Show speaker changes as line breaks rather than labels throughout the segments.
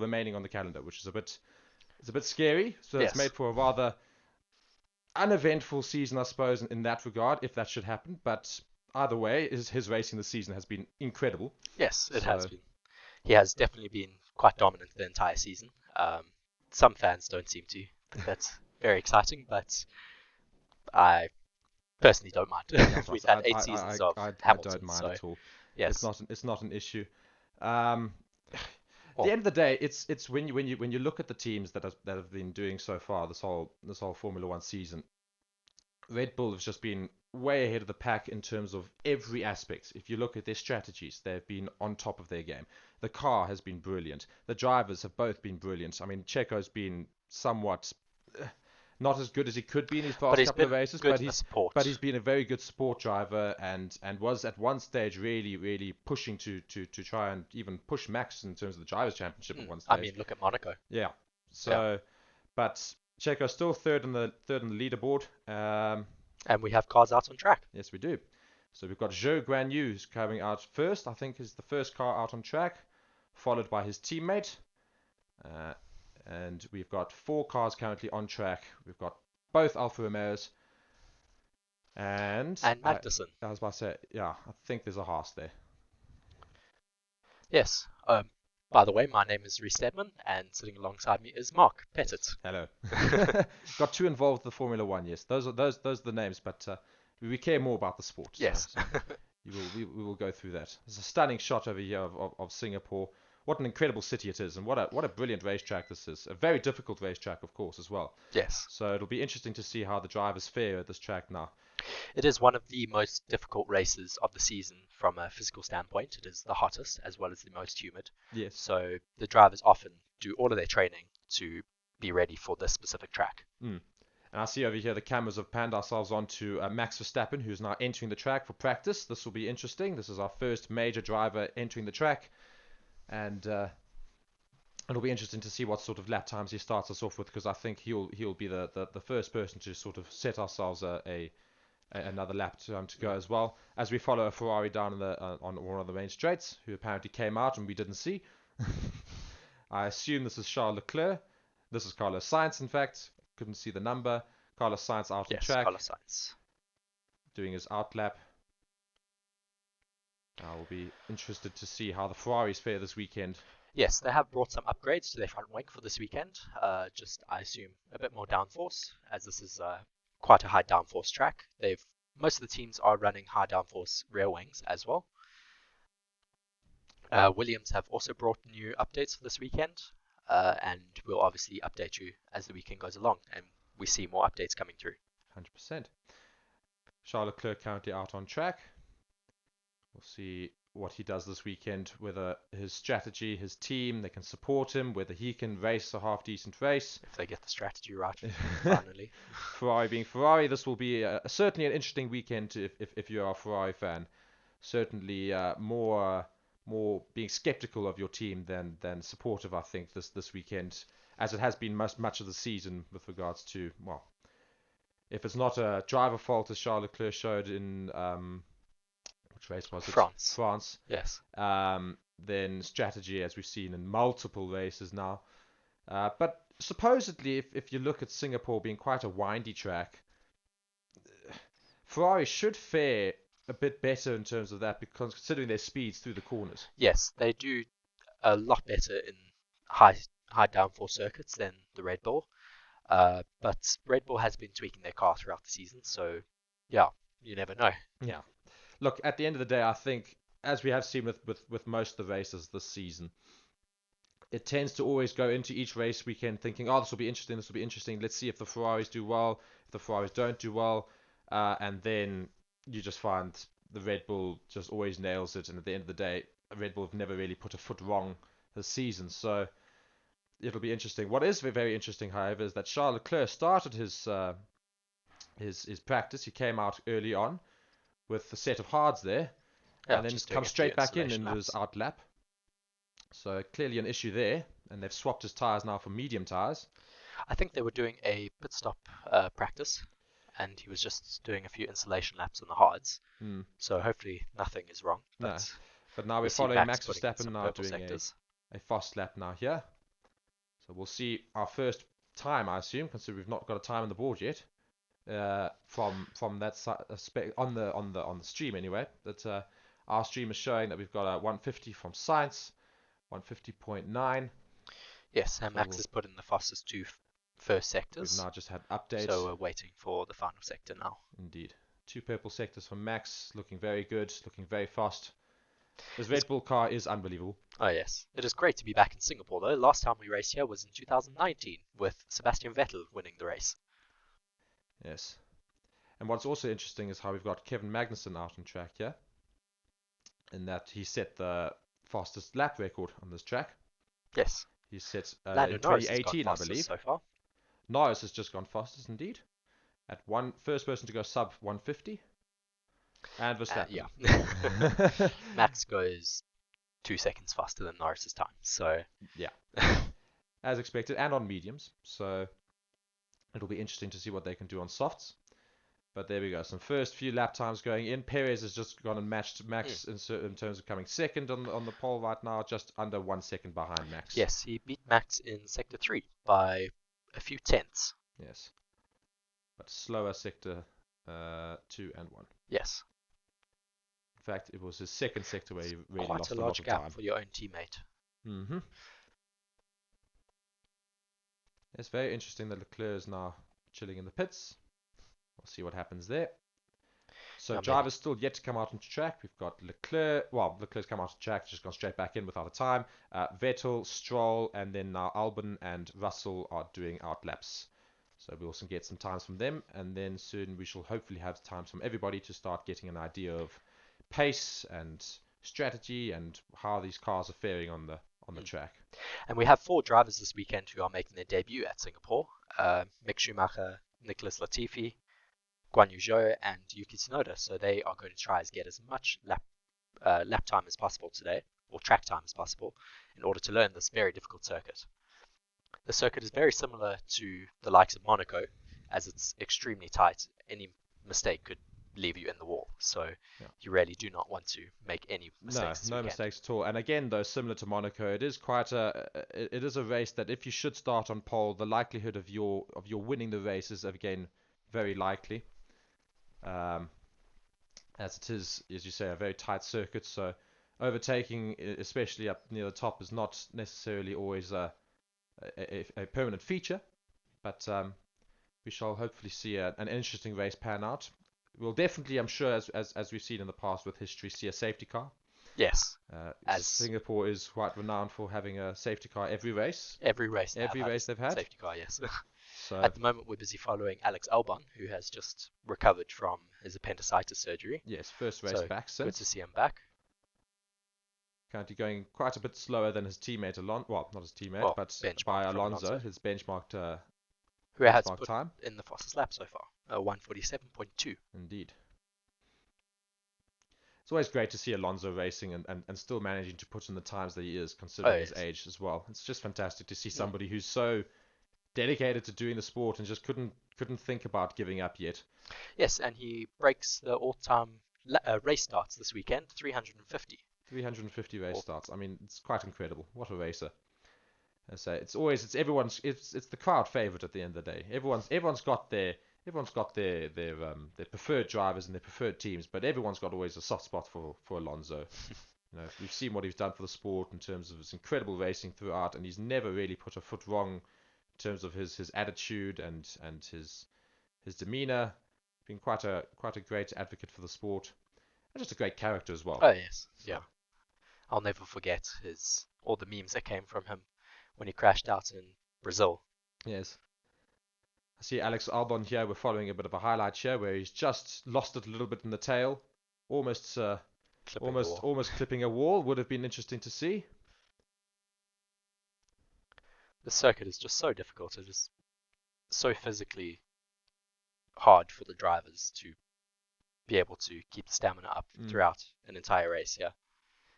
remaining on the calendar, which is it's a bit scary. So
Yes.
it's made for a rather uneventful season, I suppose, in that regard, if that should happen. But either way, his racing this season has been incredible.
Yes, it has been. He has definitely been quite dominant the entire season. Some fans don't seem to think that's very exciting, but I personally don't mind. We've had 8 seasons of Hamilton,
I don't mind
so
at all.
yes.
It's not an issue. At the end of the day, it's when you look at the teams that have been doing so far this whole Formula One season, Red Bull has just been way ahead of the pack in terms of every aspect. If you look at their strategies, they've been on top of their game. The car has been brilliant. The drivers have both been brilliant. I mean, Checo's been somewhat not as good as he could be in his past couple of races, but he's been a very good support driver and was at one stage really pushing to try and even push Max in terms of the drivers' championship at one stage.
I mean, look at Monaco.
Yeah. So, but Checo's still third on the leaderboard.
And we have cars out on track.
Yes, we do. So we've got Zhou Guanyu who's coming out first. I think is the first car out on track, followed by his teammate. And we've got 4 cars currently on track. We've got both Alfa Romeos and
Magnussen.
I was about to say, yeah, I think there's a Haas there.
Yes. By the way, my name is Rhys Stedman, and sitting alongside me is Mark Pettit.
Hello. Got 2 involved with the Formula One. Yes, those are the names, but we care more about the sport.
Yes.
So we will go through that. There's a stunning shot over here of Singapore. What an incredible city it is, and what a brilliant racetrack this is. A very difficult racetrack, of course, as well.
Yes.
So it'll be interesting to see how the drivers fare at this track now.
It is one of the most difficult races of the season from a physical standpoint. It is the hottest as well as the most humid.
Yes.
So the drivers often do all of their training to be ready for this specific track.
And I see over here the cameras have panned ourselves onto Max Verstappen, who's now entering the track for practice. This will be interesting. This is our first major driver entering the track. And it'll be interesting to see what sort of lap times he starts us off with, because I think he'll be the first person to sort of set ourselves another lap to go as well, as we follow a Ferrari down on one of the main straights, who apparently came out and we didn't see. I assume this is Charles Leclerc. This is Carlos Sainz, in fact. Couldn't see the number. Carlos Sainz out on track.
Carlos Sainz.
Doing his out lap. I will be interested to see how the Ferraris fare this weekend.
Yes, they have brought some upgrades to their front wing for this weekend. Just, I assume, a bit more downforce, as this is quite a high downforce track. Most of the teams are running high downforce rear wings as well. Williams have also brought new updates for this weekend, and we'll obviously update you as the weekend goes along, and we see more updates coming through.
100%. Charles Leclerc currently out on track. We'll see what he does this weekend, whether his strategy, his team, they can support him, whether he can race a half-decent race.
If they get the strategy right, finally.
Ferrari being Ferrari, this will be certainly an interesting weekend if you're a Ferrari fan. Certainly more being skeptical of your team than supportive, I think, this weekend, as it has been much of the season with regards to, well, if it's not a driver fault, as Charles Leclerc showed in... which race was it? France.
Yes.
Then strategy, as we've seen in multiple races now. But supposedly, if you look at Singapore being quite a windy track, Ferrari should fare a bit better in terms of that, because considering their speeds through the corners.
Yes, they do a lot better in high downforce circuits than the Red Bull. But Red Bull has been tweaking their car throughout the season, so yeah, you never know.
Yeah. Look, at the end of the day, I think, as we have seen with most of the races this season, it tends to always go into each race weekend thinking, oh, this will be interesting, let's see if the Ferraris do well, if the Ferraris don't do well, and then you just find the Red Bull just always nails it, and at the end of the day, Red Bull have never really put a foot wrong this season, so it'll be interesting. What is very interesting, however, is that Charles Leclerc started his practice. He came out early on with a set of hards there, and then come straight back in his out lap. So clearly an issue there, and they've swapped his tyres now for medium tyres.
I think they were doing a pit stop practice, and he was just doing a few installation laps on the hards. So hopefully nothing is wrong.
But now we're following Max Verstappen now doing a fast lap now here. So we'll see our first time, I assume, considering we've not got a time on the board yet. From that on the stream anyway. That our stream is showing that we've got a 150 from Science, 150.9.
Yes, and
So
Max has put in the fastest two first sectors.
We've now just had updates.
So we're waiting for the final sector now.
Indeed. 2 purple sectors from Max, looking very good, looking very fast. This Red Bull car is unbelievable.
Oh yes, it is great to be back in Singapore though. Last time we raced here was in 2019 with Sebastian Vettel winning the race.
Yes. And what's also interesting is how we've got Kevin Magnussen out on track here. In that he set the fastest lap record on this track.
Yes.
He set in
Landon Norris
2018, I believe.
So far.
Norris has just gone fastest indeed. At first person to go sub 150. And Verstappen.
Yeah. Max goes 2 seconds faster than Norris's time. So
yeah. As expected, and on mediums. So it'll be interesting to see what they can do on softs. But there we go. Some first few lap times going in. Perez has just gone and matched Max in terms of coming second on the pole right now, just under 1 second behind Max.
Yes, he beat Max in sector 3 by a few tenths.
Yes. But slower sector 2 and 1.
Yes.
In fact, it was his second sector where he really
quite
lost
a
lot
large
of
gap
time.
for your own teammate.
Mm-hmm. It's very interesting that Leclerc is now chilling in the pits. We'll see what happens there. So drivers still yet to come out onto track. We've got Leclerc. Well, Leclerc's come out onto track, just gone straight back in without a time. Vettel, Stroll, and then now Alban and Russell are doing out laps. So we also get some times from them, and then soon we shall hopefully have times from everybody to start getting an idea of pace and strategy and how these cars are faring on the track.
And we have 4 drivers this weekend who are making their debut at Singapore. Mick Schumacher, Nicholas Latifi, Guan Yu Zhou, and Yuki Tsunoda. So they are going to try to get as much lap time as possible today, or track time as possible, in order to learn this very difficult circuit. The circuit is very similar to the likes of Monaco, as it's extremely tight. Any mistake could leave you in the wall. So you really do not want to make any mistakes.
No mistakes at all. And again, though, similar to Monaco, it is a race that if you should start on pole, the likelihood of your winning the race is again very likely. As it is, as you say, a very tight circuit. So overtaking, especially up near the top, is not necessarily always a permanent feature. But we shall hopefully see an interesting race pan out. We'll definitely, I'm sure, as we've seen in the past with history, see a safety car.
Yes.
As Singapore is quite renowned for having a safety car every race.
Every race
they've had.
Safety car, yes.
So
at the moment, we're busy following Alex Alban, who has just recovered from his appendicitis surgery.
Yes, first race back since.
Good to see him back.
Currently going quite a bit slower than his teammate Alonso. Well, not his teammate, but by Alonso, his benchmarked
who has put
time
in the fastest lap so far, 1:47.2.
Indeed. It's always great to see Alonso racing and still managing to put in the times that he is, considering his age as well. It's just fantastic to see somebody who's so dedicated to doing the sport and just couldn't think about giving up yet.
Yes, and he breaks the all-time race starts this weekend, 350.
350 race starts. I mean, it's quite incredible. What a racer! I say it's the crowd favorite at the end of the day. Everyone's got their preferred drivers and their preferred teams, but everyone's got always a soft spot for Alonso. We've seen what he's done for the sport in terms of his incredible racing throughout, and he's never really put a foot wrong in terms of his attitude and his demeanor. Been quite a great advocate for the sport, and just a great character as well.
Oh yes, yeah. I'll never forget all the memes that came from him when he crashed out in Brazil.
Yes. I see Alex Albon here. We're following a bit of a highlight here where he's just lost it a little bit in the tail, almost clipping a wall. Would have been interesting to see.
The circuit is just so difficult. It is so physically hard for the drivers to be able to keep the stamina up throughout an entire race here,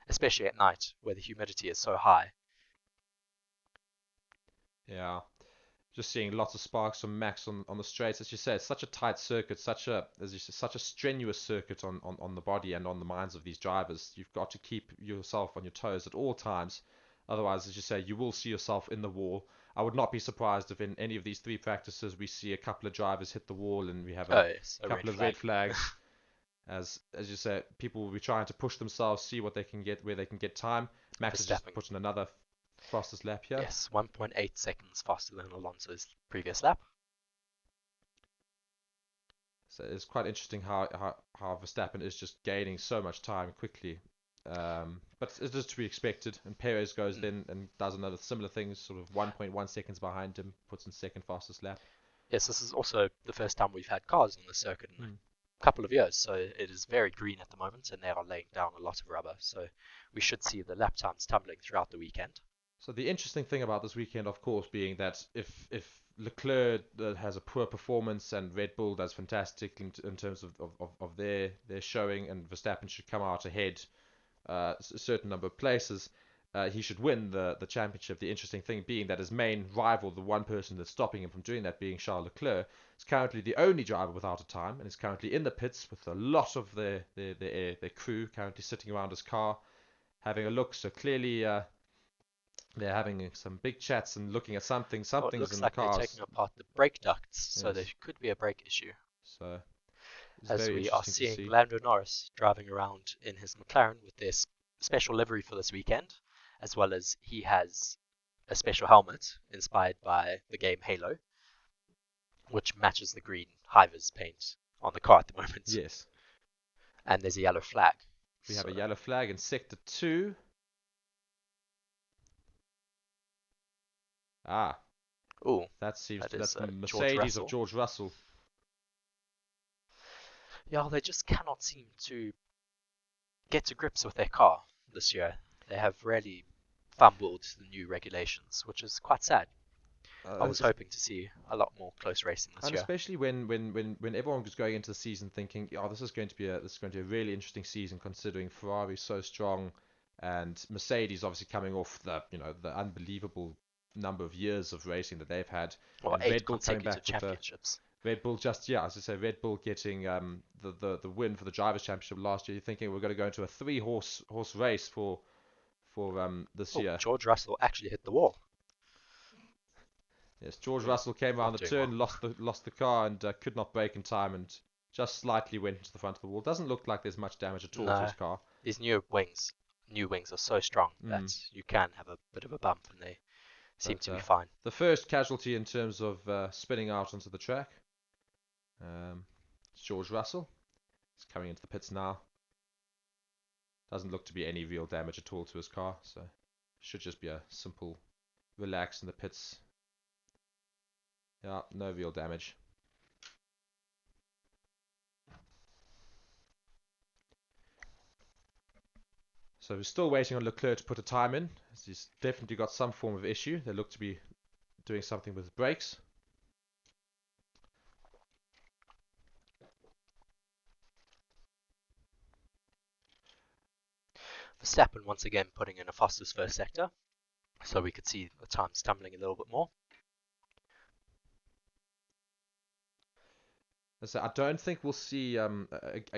especially at night where the humidity is so high.
Yeah, just seeing lots of sparks from Max on the straights. As you say, it's such a tight circuit, such a strenuous circuit on the body and on the minds of these drivers. You've got to keep yourself on your toes at all times. Otherwise, as you say, you will see yourself in the wall. I would not be surprised if in any of these 3 practices we see a couple of drivers hit the wall and we have a
Yes, a
couple
red
of
flag.
red flags. As you say, people will be trying to push themselves, see what they can get, where they can get time. Max has just
Verstappen.
put in another fastest lap here.
Yes, 1.8 seconds faster than Alonso's previous lap.
So it's quite interesting how Verstappen is just gaining so much time quickly. But it is to be expected. And Perez goes then and does another similar thing, sort of 1.1 seconds behind him, puts in second fastest lap.
Yes, this is also the first time we've had cars on the circuit in a couple of years, so it is very green at the moment, and they are laying down a lot of rubber. So we should see the lap times tumbling throughout the weekend.
So the interesting thing about this weekend, of course, being that if Leclerc has a poor performance and Red Bull does fantastic in terms of their showing, and Verstappen should come out ahead a certain number of places, he should win the championship. The interesting thing being that his main rival, the one person that's stopping him from doing that, being Charles Leclerc, is currently the only driver without a time, and is currently in the pits with a lot of their crew currently sitting around his car, having a look. So clearly, they're having some big chats and looking at something's
It looks
in
like
the cars.
they're taking apart the brake ducts, so
Yes.
there could be a brake issue.
So it's
As
very
we are
interesting to
seeing
see.
Landon Norris driving around in his McLaren with their special livery for this weekend, as well as he has a special helmet inspired by the game Halo, which matches the green Hivers paint on the car at the moment.
Yes.
And there's a yellow flag.
We have a yellow flag in sector 2. Ah.
Ooh.
That's
George
Mercedes
Russell.
of George Russell.
Yeah, they just cannot seem to get to grips with their car this year. They have really fumbled the new regulations, which is quite sad. I was hoping to see a lot more close racing this year.
Especially when everyone was going into the season thinking, oh, this is going to be a really interesting season, considering Ferrari's so strong and Mercedes obviously coming off the unbelievable number of years of racing that they've had.
Well,
and
8
Red Bull coming back
championships.
Red Bull as I say, Red Bull getting the win for the Drivers' Championship last year. You're thinking we're going to go into a 3-horse race for this year.
George Russell actually hit the wall.
Yes, George Russell came around the turn, lost the car, and could not brake in time, and just slightly went into the front of the wall. Doesn't look like there's much damage at all to his car.
These new wings are so strong that you can have a bit of a bump, and they seem to be fine.
The first casualty in terms of spinning out onto the track. It's George Russell. He's coming into the pits now. Doesn't look to be any real damage at all to his car, so should just be a simple relax in the pits. Yeah, no real damage. So we're still waiting on Leclerc to put a time in. He's definitely got some form of issue. They look to be doing something with his brakes.
Verstappen once again putting in a fastest first sector, so we could see the times tumbling a little bit more.
So I don't think we'll see a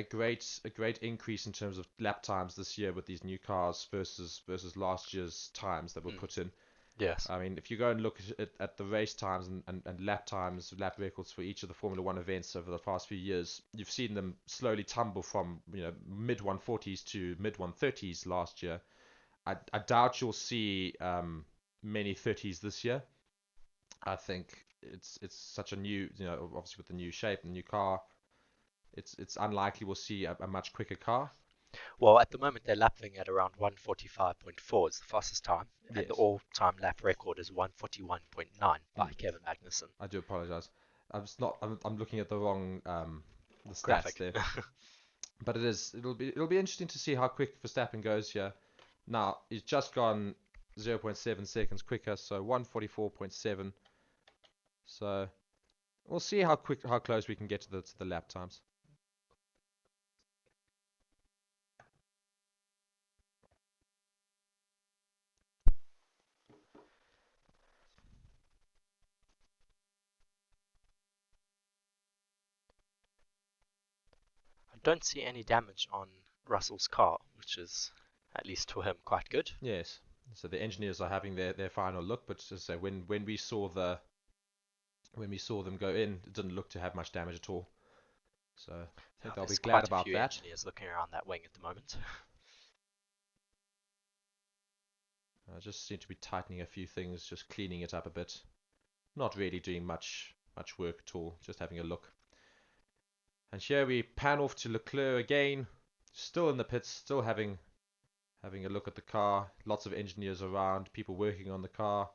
great increase in terms of lap times this year with these new cars versus last year's times that were put in.
Yes.
I mean, if you go and look at the race times and lap times, lap records for each of the Formula One events over the past few years, you've seen them slowly tumble from mid 140s to mid 130s last year. I doubt you'll see many 30s this year. I think it's such a new, obviously with the new shape and new car, it's unlikely we'll see a much quicker car.
Well, at the moment they're lapping at around 145.4 is the fastest time,
yes.
And the all-time lap record is 141.9 by Kevin Magnussen.
I do apologize. I'm looking at the wrong the stats
graphic
there. But it'll be interesting to see how quick Verstappen goes here. Now he's just gone 0.7 seconds quicker, so 144.7. So we'll see how close we can get to the lap times.
I don't see any damage on Russell's car, which is, at least for him, quite good.
Yes. So the engineers are having their final look, but as I say, when we saw them go in, it didn't look to have much damage at all. So I think they'll be glad about that.
There's quite a few engineers looking around that wing at the moment.
I just seem to be tightening a few things, just cleaning it up a bit. Not really doing much work at all, just having a look. And here we pan off to Leclerc again, still in the pits, still having a look at the car. Lots of engineers around, people working on the car.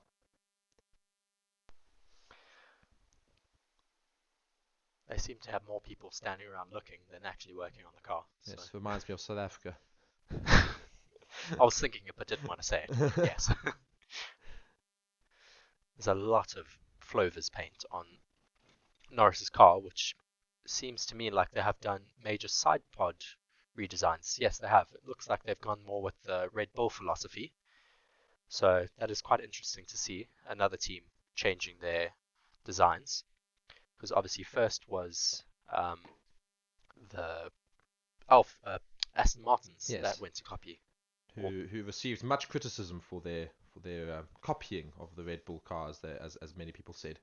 They seem to have more people standing around looking than actually working on the car.
Yes, so. Reminds me of South Africa.
I was thinking it, but didn't want to say it. Yes. There's a lot of Flovers paint on Norris's car, which seems to me like they have done major side pod redesigns. Yes, they have. It looks like they've gone more with the Red Bull philosophy. So that is quite interesting to see another team changing their designs. Because obviously first was the Aston Martins that went to copy.
Who received much criticism for their copying of the Red Bull cars, as many people said.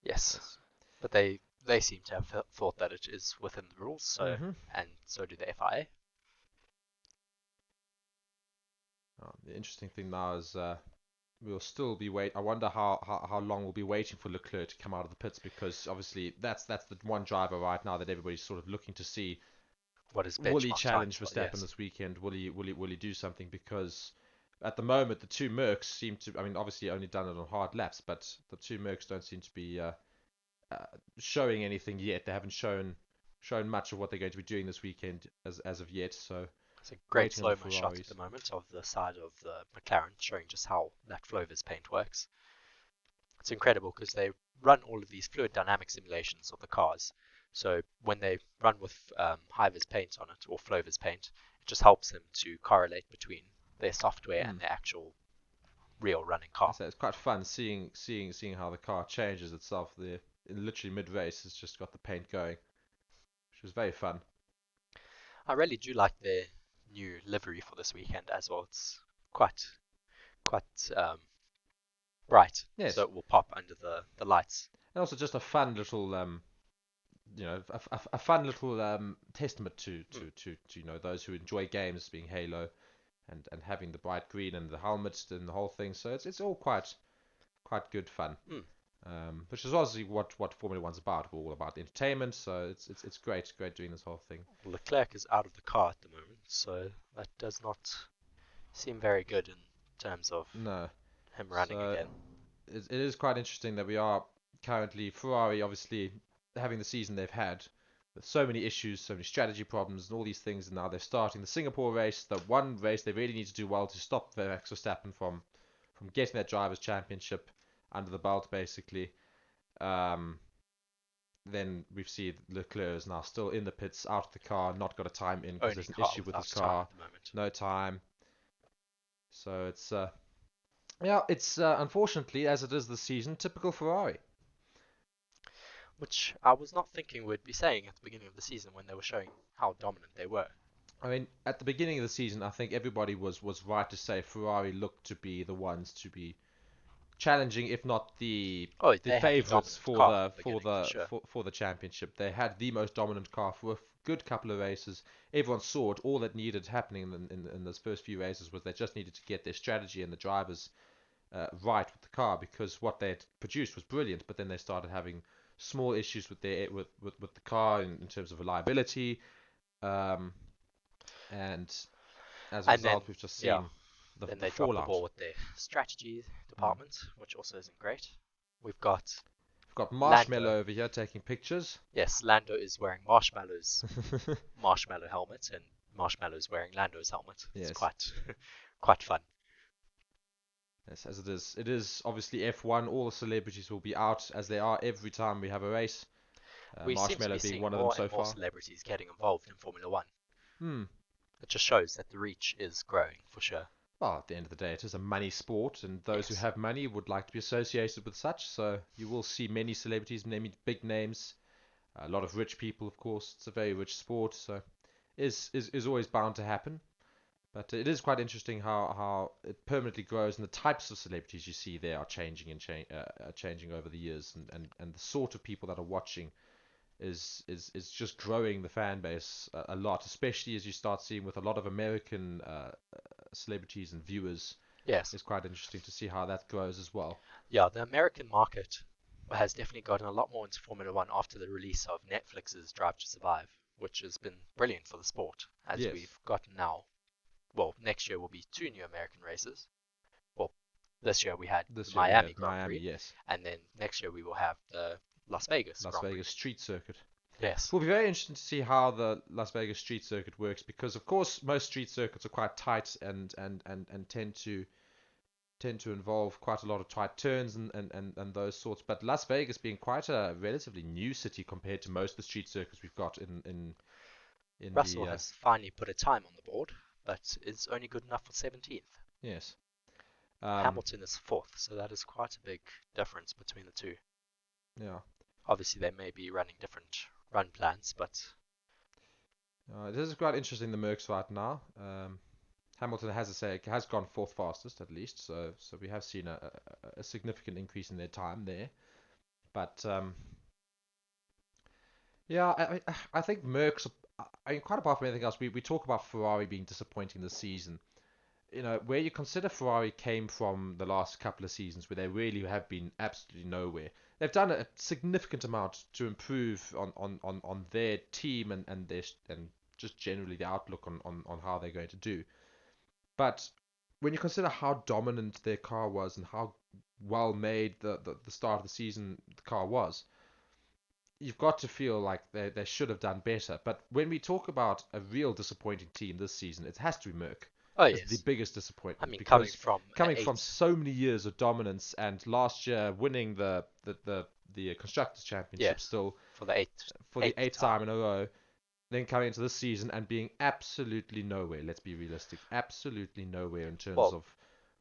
Yes. But they seem to have thought that it is within the rules, so and so do the FIA.
The interesting thing now is we'll still be I wonder how long we'll be waiting for Leclerc to come out of the pits, because obviously that's the one driver right now that everybody's sort of looking to see.
What is
will he challenge Verstappen this weekend? Will he do something? Because at the moment the two Mercs seem to, I mean, obviously only done it on hard laps, but the two Mercs don't seem to be showing anything yet. They haven't shown much of what they're going to be doing this weekend as of yet. So
it's a great slow-mo shot at the moment of the side of the McLaren, showing just how that Flovers paint works. It's incredible because they run all of these fluid dynamic simulations of the cars. So when they run with high-vis paint on it, or Flovers paint, it just helps them to correlate between their software and their actual real running car.
So it's quite fun seeing how the car changes itself. Literally mid-race, it's just got the paint going, which was very fun.
I really do like their new livery for this weekend as well. It's quite bright, so it will pop under the lights.
And also just a fun little a fun little testament to those who enjoy games, being Halo and having the bright green and the helmets and the whole thing. So it's all quite good fun. Which is obviously what Formula One's about. We're all about entertainment, so it's great doing this whole thing.
Leclerc is out of the car at the moment, so that does not seem very good in terms of him running again.
It is quite interesting that we are currently, Ferrari obviously having the season they've had, with so many issues, so many strategy problems and all these things, and now they're starting the Singapore race, the one race they really need to do well to stop Max Verstappen from getting that Drivers' Championship under the belt, basically. Then we've seen Leclerc is now still in the pits, out of the car, not got a time in because there's an issue with his car. No time. So it's unfortunately, as it is this season, typical Ferrari.
Which I was not thinking we'd be saying at the beginning of the season when they were showing how dominant they were.
I mean, at the beginning of the season, I think everybody was right to say Ferrari looked to be the ones to be challenging, if not the favourites for the championship. They had the most dominant car for a good couple of races. Everyone saw it. All that needed happening in those first few races was they just needed to get their strategy and the drivers right with the car, because what they had produced was brilliant. But then they started having small issues with the car in terms of reliability, and as a result, we've just seen
then they dropped the ball with their strategy department, which also isn't great. We've got
Marshmallow over here taking pictures.
Yes, Lando is wearing Marshmallow's Marshmallow helmet, and Marshmallow's wearing Lando's helmet. It's quite fun.
Yes, as it is. It is obviously F1. All the celebrities will be out, as they are every time we have a race. Marshmallow being one of them so far.
More celebrities getting involved in Formula One. It just shows that the reach is growing for sure.
Well, at the end of the day, it is a money sport, and those who have money would like to be associated with such. So you will see many celebrities, many big names, a lot of rich people, of course. It's a very rich sport, so is always bound to happen. But it is quite interesting how it permanently grows, and the types of celebrities you see there are changing and changing over the years, and the sort of people that are watching is just growing the fan base a lot, especially as you start seeing with a lot of American celebrities and viewers.
Yes.
It's quite interesting to see how that grows as well.
Yeah, the American market has definitely gotten a lot more into Formula One after the release of Netflix's Drive to Survive, which has been brilliant for the sport, as
Yes.
we've gotten now. Well, next year will be 2 new American races. Well, this year we had the
This year we
Miami
had
Grand
Miami,
Prix,
yes.
and then next year we will have the Las Vegas
Las
Grand
Vegas
Prix.
street circuit.
Yes.
It will be very interesting to see how the Las Vegas street circuit works, because of course most street circuits are quite tight and tend to involve quite a lot of tight turns and those sorts. But Las Vegas being quite a relatively new city compared to most of the street circuits we've got in
Russell
the
has finally put a time on the board, but is only good enough for 17th.
yes.
Hamilton is 4th, so that is quite a big difference between the two.
Yeah.
Obviously, they may be running different run plans, but
This is quite interesting, the Mercs right now. Hamilton has gone fourth fastest at least, so we have seen a significant increase in their time there. But yeah, I think Mercs. I mean, quite apart from anything else, we talk about Ferrari being disappointing this season. You know, where you consider Ferrari came from the last couple of seasons, where they really have been absolutely nowhere. They've done a significant amount to improve on their team and just generally the outlook on how they're going to do. But when you consider how dominant their car was and how well made the start of the season the car was, you've got to feel like they should have done better. But when we talk about a real disappointing team this season, it has to be Merc.
oh
It's the
yes,
biggest
I
disappointment,
mean
because
coming
coming from
from
so many years of dominance, and last year winning the constructors championship
yes
still
for the
for the
eighth
eighth
time.
time in a row, then coming into this season and being absolutely nowhere. Let's be realistic, absolutely nowhere in terms
Well,
of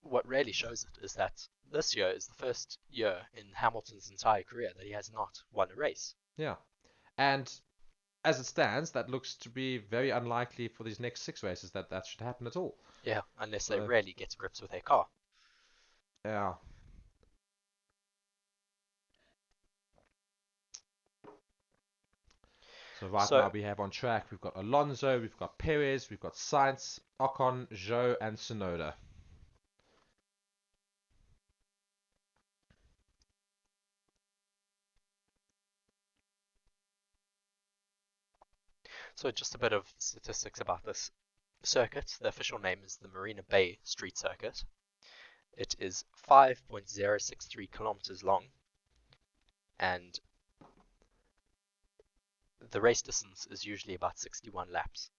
what really shows it is that this year is the first year in Hamilton's entire career that he has not won a race.
yeah. And as it stands, that looks to be very unlikely for these next 6 races that should happen at all.
Yeah, unless they
So
really get to grips with their car.
yeah. So right
So
now we have on track, we've got Alonso, we've got Perez, we've got Sainz, Ocon, Zhou, and Tsunoda.
So just a bit of statistics about this circuit. The official name is the Marina Bay Street Circuit. It is 5.063 kilometers long, and the race distance is usually about 61 laps.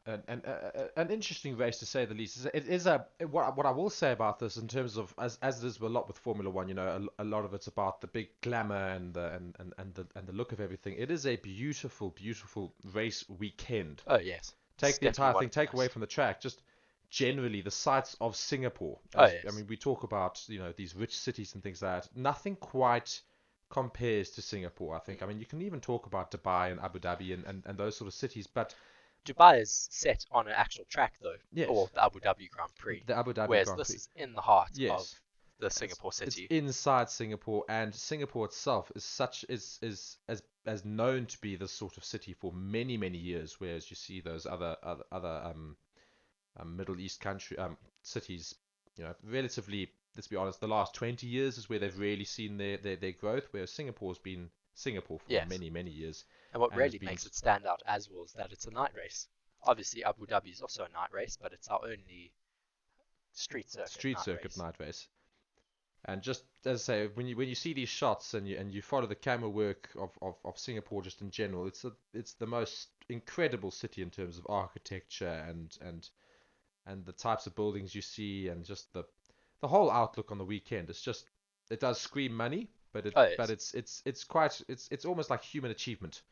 An interesting race to say the least. It is a what I will say about this in terms of as it is a lot with Formula One. You know, a lot of it's about the big glamour and the look of everything. It is a beautiful, beautiful race weekend.
Oh yes,
Take the entire thing, take away from the track, just generally the sights of Singapore.
Oh
I
yes,
mean, we talk about these rich cities and things like that. Nothing quite compares to Singapore, I think. I mean, you can even talk about Dubai and Abu Dhabi and those sort of cities, but
Dubai is set on an actual track though,
yes,
or the Abu Dhabi Grand Prix,
the Abu Dhabi
whereas
Grand
this
Prix.
is in the heart of
Yes,
the Singapore
it's
city.
inside Singapore, and Singapore itself is as known to be this sort of city for many many years. Whereas you see those other Middle East country cities, relatively, let's be honest, the last 20 years is where they've really seen their growth. Whereas Singapore's been Singapore for
Yes,
many many years,
and what
and has
really
been
makes it stand out as well is that it's a night race. Obviously, Abu Dhabi is also a night race, but it's our only street
street
night
circuit
race.
night race. And just as I say, when you see these shots and you follow the camera work of Singapore just in general, it's the most incredible city in terms of architecture and the types of buildings you see, and just the whole outlook on the weekend. It does scream money, but
Oh yes,
it's almost like human achievement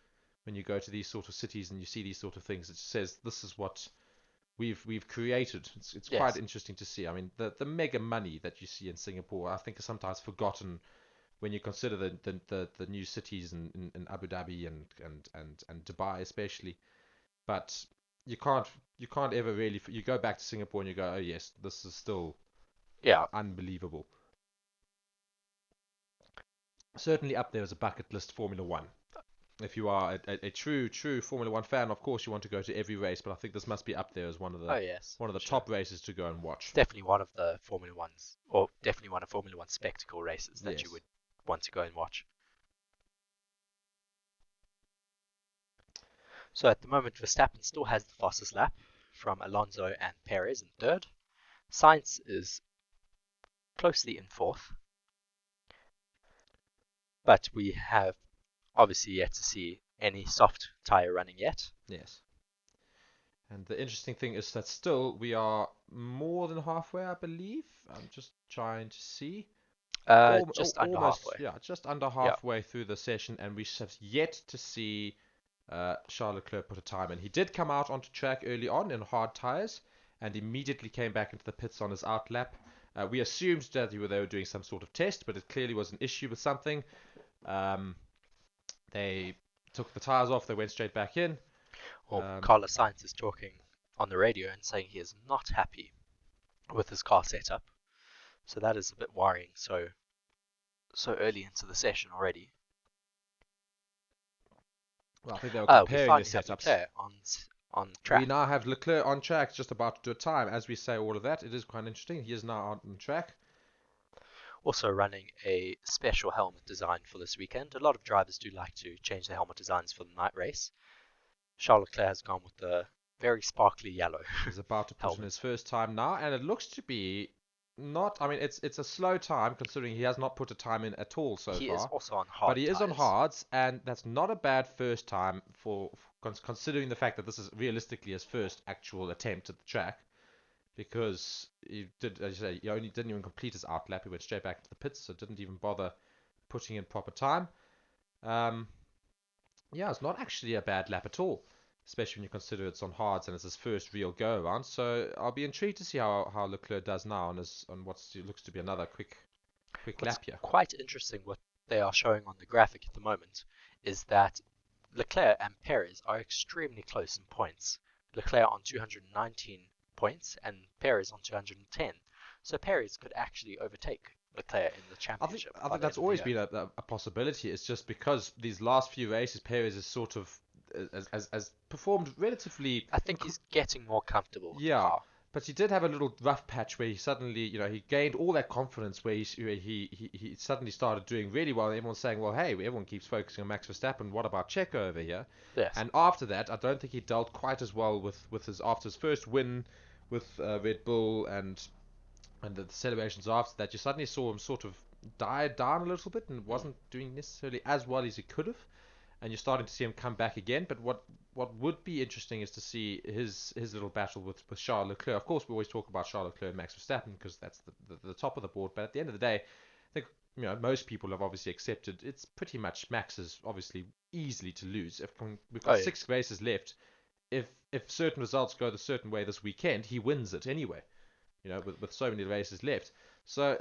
when you go to these sort of cities and you see these sort of things. It says this is what we've created. It's quite
yes,
interesting to see. I mean, the mega money that you see in Singapore, I think, is sometimes forgotten when you consider the new cities in Abu Dhabi and Dubai especially. but you can't ever really. You go back to Singapore and you go, oh yes, this is still
Yeah.
unbelievable. Certainly up there as a bucket list Formula One. If you are a true Formula One fan, of course you want to go to every race, but I think this must be up there as one of
Oh yes.
the
Sure.
top races to go and
It's
watch.
definitely one of the Formula Ones, or definitely one of Formula One spectacle races that
Yes.
you would want to go and watch. So at the moment, Verstappen still has the fastest lap from Alonso and Perez in third. Sainz is closely in fourth, but we have obviously yet to see any soft tyre running yet.
Yes. And the interesting thing is that still we are more than halfway, I believe. I'm just trying to see.
Just under
Almost,
halfway.
yeah, just under
Yeah.
halfway through the session, and we have yet to see Charles Leclerc put a time in. He did come out onto track early on in hard tyres, and immediately came back into the pits on his out lap. We assumed that they were doing some sort of test, but it clearly was an issue with something. They took the tyres off, they went straight back in.
Well, Carlos Sainz is talking on the radio and saying he is not happy with his car setup. So that is a bit worrying. So early into the session already.
Well, I think they were comparing
we
the
have
setups.
Leclerc on track.
We now have Leclerc on track, just about to do a time. As we say all of that, it is quite interesting. He is now on track.
Also running a special helmet design for this weekend. A lot of drivers do like to change their helmet designs for the night race. Charles Leclerc has gone with the very sparkly yellow.
He's about to put in his first time now, and it looks to be not. I mean, it's a slow time considering he has not put a time in at all so far.
He is also on hard.
But he is on hards, and that's not a bad first time for considering the fact that this is realistically his first actual attempt at the track. Because he did, as you say, he only didn't even complete his out lap. He went straight back into the pits, so didn't even bother putting in proper time. Yeah, it's not actually a bad lap at all, especially when you consider it's on hards and it's his first real go around. So I'll be intrigued to see how Leclerc does now on what looks to be another quick lap here.
Quite interesting what they are showing on the graphic at the moment is that Leclerc and Perez are extremely close in points. Leclerc on 219 points and Perez on 210. So Perez could actually overtake Leclerc in the championship.
I think that's always been a possibility. It's just because these last few races, Perez is sort of as performed relatively.
I think he's getting more comfortable with the car.
But he did have a little rough patch where he suddenly, he gained all that confidence where he suddenly started doing really well. And everyone's saying, well, hey, everyone keeps focusing on Max Verstappen. What about Checo over here?
Yes.
And after that, I don't think he dealt quite as well after his first win with Red Bull and the celebrations after that. You suddenly saw him sort of die down a little bit and wasn't doing necessarily as well as he could have. And you're starting to see him come back again. But what would be interesting is to see his little battle with Charles Leclerc. Of course, we always talk about Charles Leclerc and Max Verstappen because that's the top of the board. But at the end of the day, I think most people have obviously accepted it's pretty much Max's obviously easily to lose. We've got 6 races left. If certain results go the certain way this weekend, he wins it anyway. With so many races left. So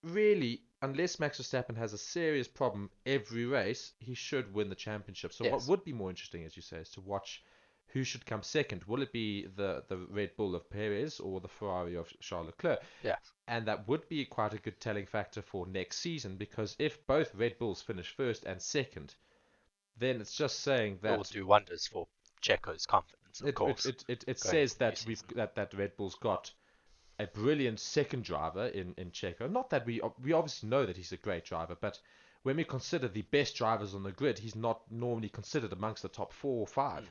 really, unless Max Verstappen has a serious problem every race, he should win the championship. So what would be more interesting, as you say, is to watch who should come second. Will it be the Red Bull of Perez or the Ferrari of Charles Leclerc?
Yes.
And that would be quite a good telling factor for next season, because if both Red Bulls finish first and second, then it's just saying that
it will do wonders for Checo's confidence. Of course,
it says that that Red Bull's got a brilliant second driver in Checo. Not that we obviously know that he's a great driver, but when we consider the best drivers on the grid, he's not normally considered amongst the top 4 or 5.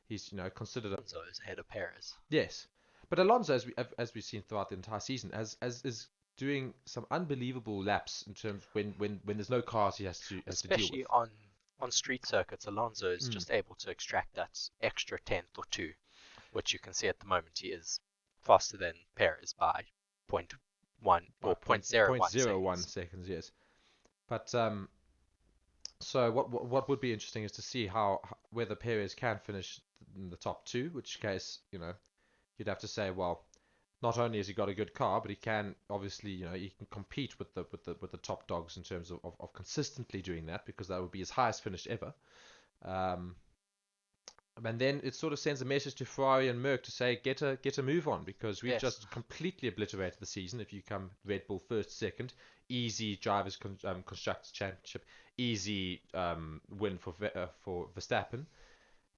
He's considered.
Alonso is ahead of Perez.
Yes, but Alonso, as we've seen throughout the entire season, is doing some unbelievable laps in terms when there's no cars he has to deal with.
Especially on street circuits, Alonso is just able to extract that extra tenth or 2, which you can see at the moment he is faster than Perez by 0.1 or 0.01
seconds. Yes, but so what would be interesting is to see whether Perez can finish in the top 2, which case you'd have to say, well, not only has he got a good car, but he can obviously he can compete with the top dogs in terms of consistently doing that, because that would be his highest finish ever. And then it sort of sends a message to Ferrari and Merc to say, get a move on, because we've
Yes.
just completely obliterated the season. If you come Red Bull first, second, easy drivers constructors championship, easy win for Verstappen.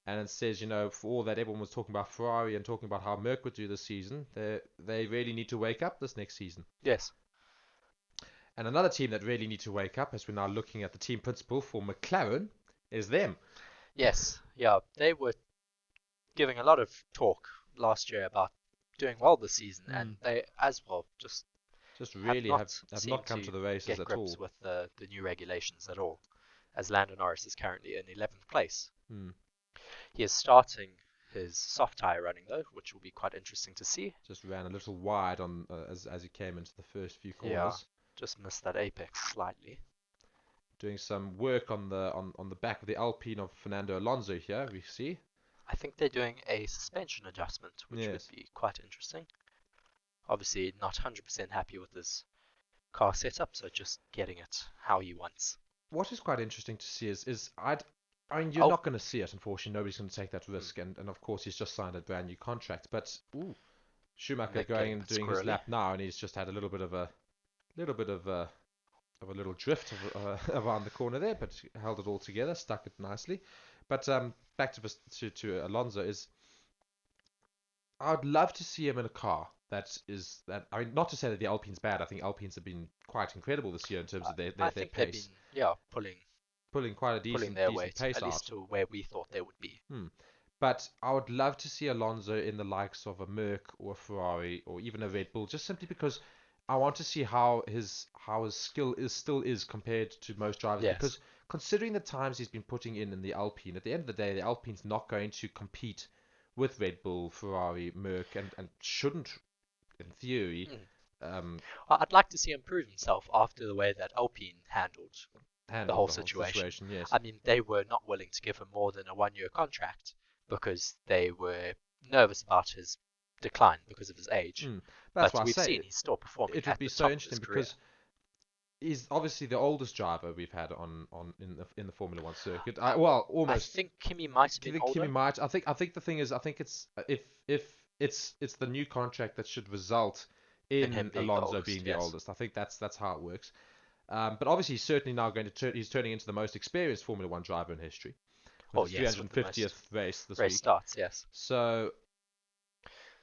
And it says, for all that everyone was talking about Ferrari and talking about how Merc would do this season, they really need to wake up this next season.
Yes.
And another team that really need to wake up, as we're now looking at the team principal for McLaren, is them.
Yes. Yeah. They were giving a lot of talk last year about doing well this season, and they as well just
really have not come to the races
get
at
grips
all
with the new regulations at all, as Landon Norris is currently in 11th place. He is starting his soft tyre running though, which will be quite interesting to see.
Just ran a little wide on as he came into the first few corners.
Yeah, just missed that apex slightly.
Doing some work on the back of the Alpine of Fernando Alonso here, we see.
I think they're doing a suspension adjustment, which would be quite interesting. Obviously, not 100% happy with his car setup, so just getting it how he wants.
What is quite interesting to see is you're not going to see it, unfortunately. Nobody's going to take that risk, and of course he's just signed a brand new contract. But Schumacher going and doing his lap now, and he's just had a little bit of a little drift around the corner there, but held it all together, stuck it nicely. But back to Alonso I would love to see him in a car not to say that the Alpine's bad. I think Alpines have been quite incredible this year in terms of their pace.
They've been
pulling quite a decent
weight,
pace
at
out.
least to where we thought they would be.
But I would love to see Alonso in the likes of a Merc or a Ferrari or even a Red Bull, just simply because I want to see how his skill still is compared to most drivers.
Yes.
Because considering the times he's been putting in the Alpine, at the end of the day, the Alpine's not going to compete with Red Bull, Ferrari, Merc, and shouldn't, in theory.
I'd like to see him prove himself after the way that Alpine handled the whole situation.
Yes.
I mean, they were not willing to give him more than a 1-year contract because they were nervous about his decline because of his age.
But
we've seen he's still performing.
It would be so interesting because he's obviously the oldest driver we've had in the Formula One circuit. Almost.
I think Kimi might have been older.
Kimi might. I think the thing is, I think it's if it's the new contract that should result in
him being
Alonso being the oldest. I think that's how it works. But obviously, he's certainly now he's turning into the most experienced Formula One driver in history. With his 350th race this week.
Starts, yes.
So,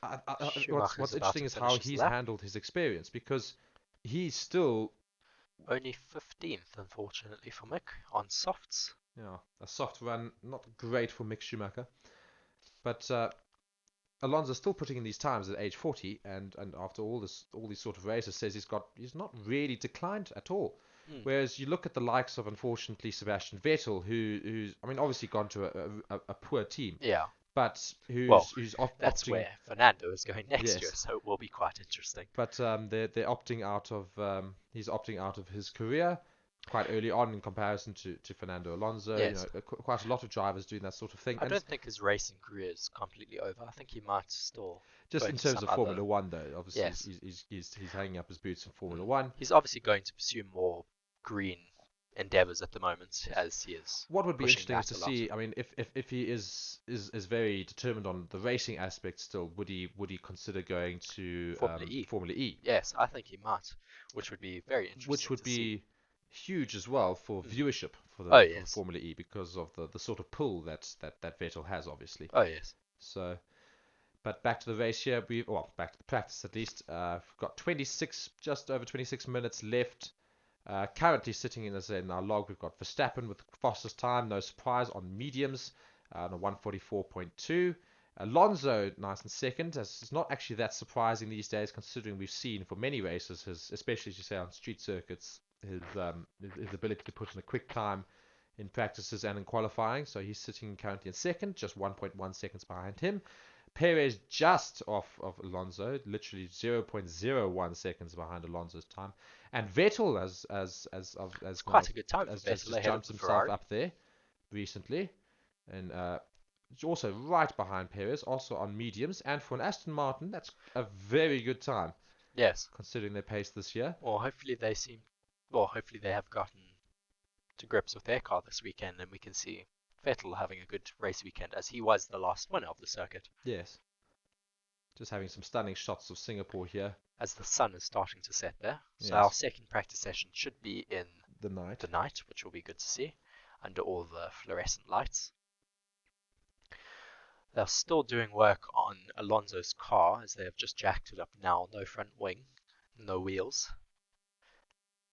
what's interesting is how he's handled his experience, because he's still
only 15th, unfortunately, for Mick on softs.
Yeah, a soft run, not great for Mick Schumacher, but Alonso's still putting in these times at age 40, and after all these sort of races, says he's not really declined at all. Whereas you look at the likes of, unfortunately, Sebastian Vettel, who's obviously gone to a poor team.
Yeah.
But
that's where Fernando is going next year, so it will be quite interesting.
But they're opting out of he's opting out of his career quite early on in comparison to Fernando Alonso.
Yes.
Quite a lot of drivers doing that sort of thing.
I don't think his racing career is completely over. I think he might still.
Just in terms of Formula One, though, obviously he's hanging up his boots in Formula One.
He's obviously going to pursue more green endeavors at the moment, as he is.
What would be interesting is to see. I mean, if he is very determined on the racing aspect still, would he consider going to Formula E?
Yes, I think he might, which would be very interesting.
Which would be huge as well for viewership for Formula E, because of the sort of pull that Vettel has, obviously.
Oh yes.
So, but back to the race here. Back to the practice at least. We've got just over 26 minutes left. Currently sitting in our log, we've got Verstappen with the fastest time, no surprise, on mediums, on a 1:44.2. Alonso nice and second, as it's not actually that surprising these days, considering we've seen for many races, especially as you say on street circuits, his ability to put in a quick time in practices and in qualifying. So he's sitting currently in second, just 1.1 seconds behind him. Perez just off of Alonso, literally 0.01 seconds behind Alonso's time, and Vettel as
quite a good time.
Has jumped himself up there recently, and also right behind Perez, also on mediums, and for an Aston Martin, that's a very good time.
Yes,
considering their pace this year.
Well, hopefully they have gotten to grips with their car this weekend, and we can see Vettel having a good race weekend, as he was the last winner of the circuit.
Yes. Just having some stunning shots of Singapore here.
As the sun is starting to set there. So
Yes.
our second practice session should be in
the
night, which will be good to see, under all the fluorescent lights. They're still doing work on Alonso's car, as they have just jacked it up now. No front wing, no wheels.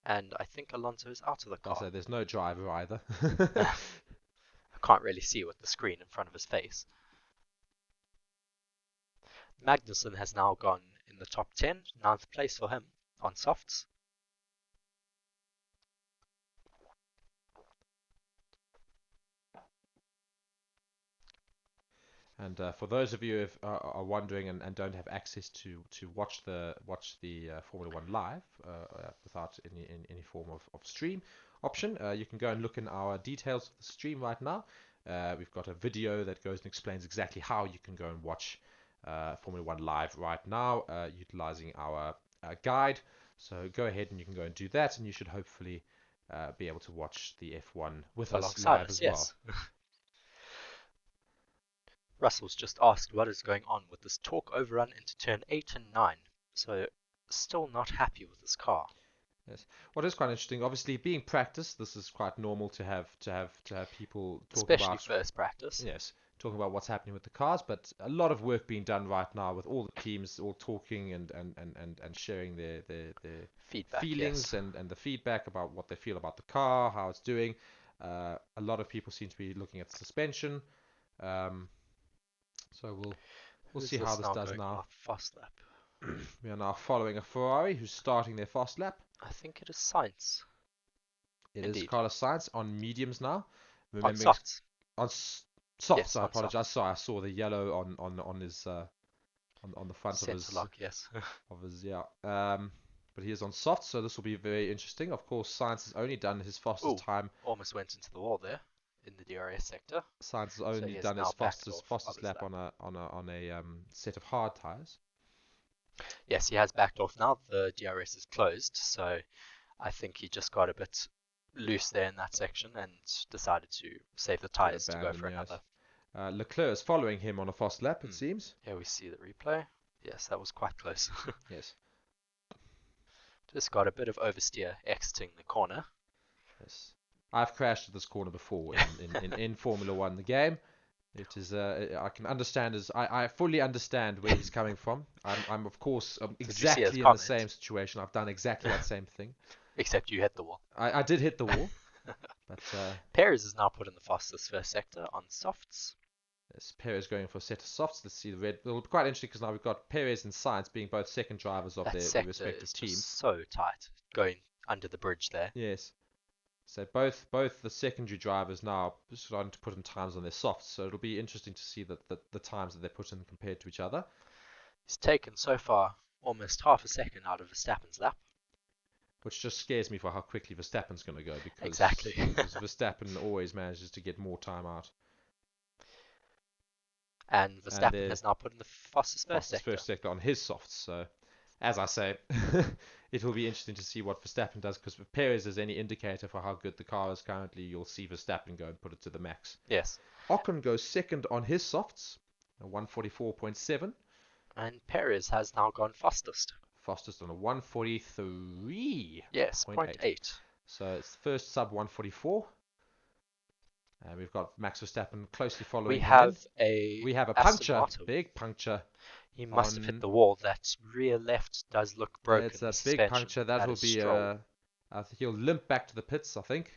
And I think Alonso is out of the car.
So there's no driver either.
I can't really see with the screen in front of his face. Magnussen has now gone in the top 10, 9th place for him on softs.
And for those of you who are wondering and don't have access to watch the Formula One live without any form of stream option, you can go and look in our details of the stream right now. We've got a video that goes and explains exactly how you can go and watch Formula One live right now, utilizing our guide. So go ahead and you can go and do that, and you should hopefully be able to watch the F1 with us live as well.
Russell's just asked what is going on with this torque overrun into turn 8 and 9. So still not happy with this car.
Yes. What is quite interesting, obviously being practice, this is quite normal to have people talk
especially
about,
first practice.
Yes, talking about what's happening with the cars, but a lot of work being done right now with all the teams all talking and sharing their
feedback,
feelings, yes, and the feedback about what they feel about the car, how it's doing. A lot of people seem to be looking at suspension. So we'll see how this does now.
Fast lap.
We are now following a Ferrari who's starting their fast lap.
I think it is Sainz.
It is Carlos Sainz on mediums now.
On softs.
On softs. Yes, I apologize.
Soft.
Sorry, I saw the yellow on his on the front
Center
of his
lock, yes.
of his but he is on soft, so this will be very interesting. Of course, Sainz has only done his fastest time.
Almost went into the wall there in the DRS sector.
Sainz has only done his fastest lap on a set of hard tires.
Yes, he has backed off now. The DRS is closed, so I think he just got a bit loose there in that section and decided to save the tires to go for another.
Leclerc is following him on a fast lap, it seems.
Here we see the replay. Yes, that was quite close.
Yes.
Just got a bit of oversteer exiting the corner.
Yes. I've crashed at this corner before in Formula One, the game. It is. I can understand. I fully understand where he's coming from. I'm of course exactly in the same situation. I've done exactly that same thing.
Except you hit the wall.
I did hit the wall. But
Perez is now put in the fastest first sector on softs.
Yes, Perez going for a set of softs. Let's see the red. It'll be quite interesting because now we've got Perez and Sainz being both second drivers of their respective teams.
So tight, going under the bridge there.
Yes. So both the secondary drivers now starting to put in times on their softs. So it'll be interesting to see the times that they put in compared to each other.
He's taken so far almost half a second out of Verstappen's lap.
Which just scares me for how quickly Verstappen's going to go. Because Verstappen always manages to get more time out.
And Verstappen has now put in the fastest first
sector on his softs. So, as I say, it will be interesting to see what Verstappen does, because if Perez is any indicator for how good the car is currently, you'll see Verstappen go and put it to the max.
Yes.
Ocon goes second on his softs, 144.7.
And Perez has now gone fastest.
Fastest on a 143.
Yes, 0.8.
So it's first sub 144. And we've got Max Verstappen closely following.
We have a
puncture, big puncture.
He must have hit the wall. That rear left does look broken.
It's a big puncture. That will be he'll limp back to the pits, I think.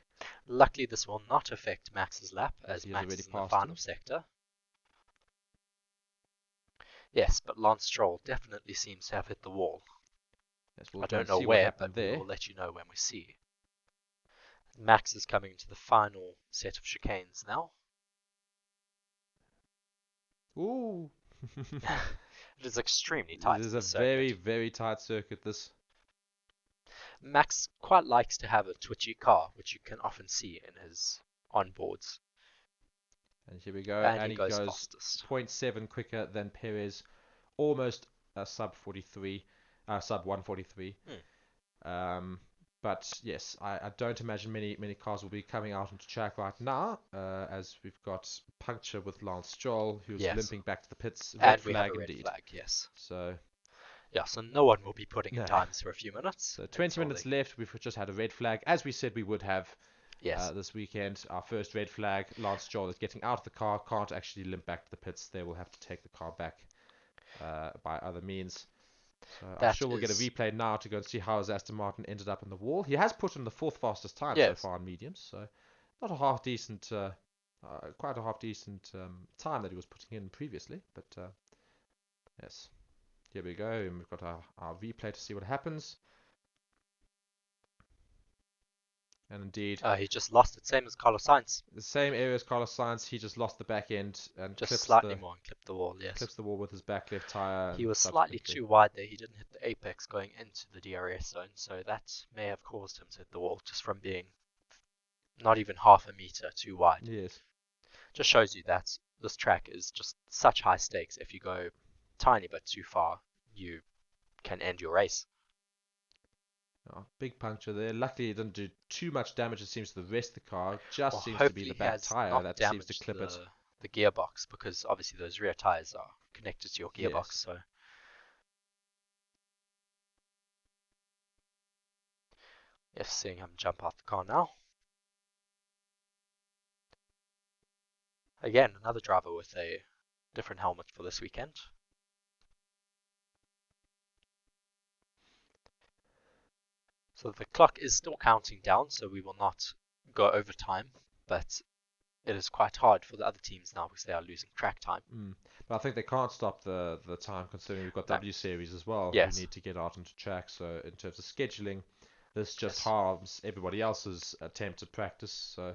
Luckily, this will not affect Max's lap, as Max is in the final sector. Yes, but Lance Stroll definitely seems to have hit the wall.
Yes,
I don't know where, but we'll let you know when we see. Max is coming into the final set of chicanes now.
Ooh.
It is extremely tight.
It is a very, very tight circuit, this.
Max quite likes to have a twitchy car, which you can often see in his onboards.
And here we go.
And he goes fastest.
0.7 quicker than Perez. Almost sub 143. But yes, I don't imagine many cars will be coming out onto track right now, as we've got puncture with Lance Stroll, who's
Yes.
limping back to the pits.
And
Red
we have
flag
a red
indeed.
flag, yes.
So
Yeah, so no one will be putting in
No.
times for a few minutes.
So 20 minutes left. We've just had a red flag, as we said we would have.
Yes.
This weekend, our first red flag. Lance Stroll is getting out of the car, can't actually limp back to the pits. They will have to take the car back by other means. So I'm sure we'll get a replay now to go and see how his Aston Martin ended up in the wall. He has put in the 4th fastest time so far in mediums, so not a half decent, quite a half decent time that he was putting in previously. But yes, here we go, and we've got our replay to see what happens. And indeed,
he just lost it, same as Carlos Sainz.
The same area as Carlos Sainz. He just lost the back end and
just slightly more and clipped the wall. Yes,
clips the wall with his back left tire.
He was slightly too wide there. He didn't hit the apex going into the DRS zone, so that may have caused him to hit the wall just from being not even half a meter too wide.
Yes,
just shows you that this track is just such high stakes. If you go tiny bit too far, you can end your race.
Oh, big puncture there. Luckily, it didn't do too much damage, it seems, to the rest of the car. Just seems to be the back tyre that seems to clip it.
The gearbox, because obviously those rear tyres are connected to your gearbox. Yes. So yes, seeing him jump out the car now. Again, another driver with a different helmet for this weekend. So the clock is still counting down, so we will not go over time, but it is quite hard for the other teams now because they are losing track time.
But I think they can't stop the time, considering we've got W Series as well.
Yes.
Who need to get out onto track. So in terms of scheduling, this just harms everybody else's attempt at practice. So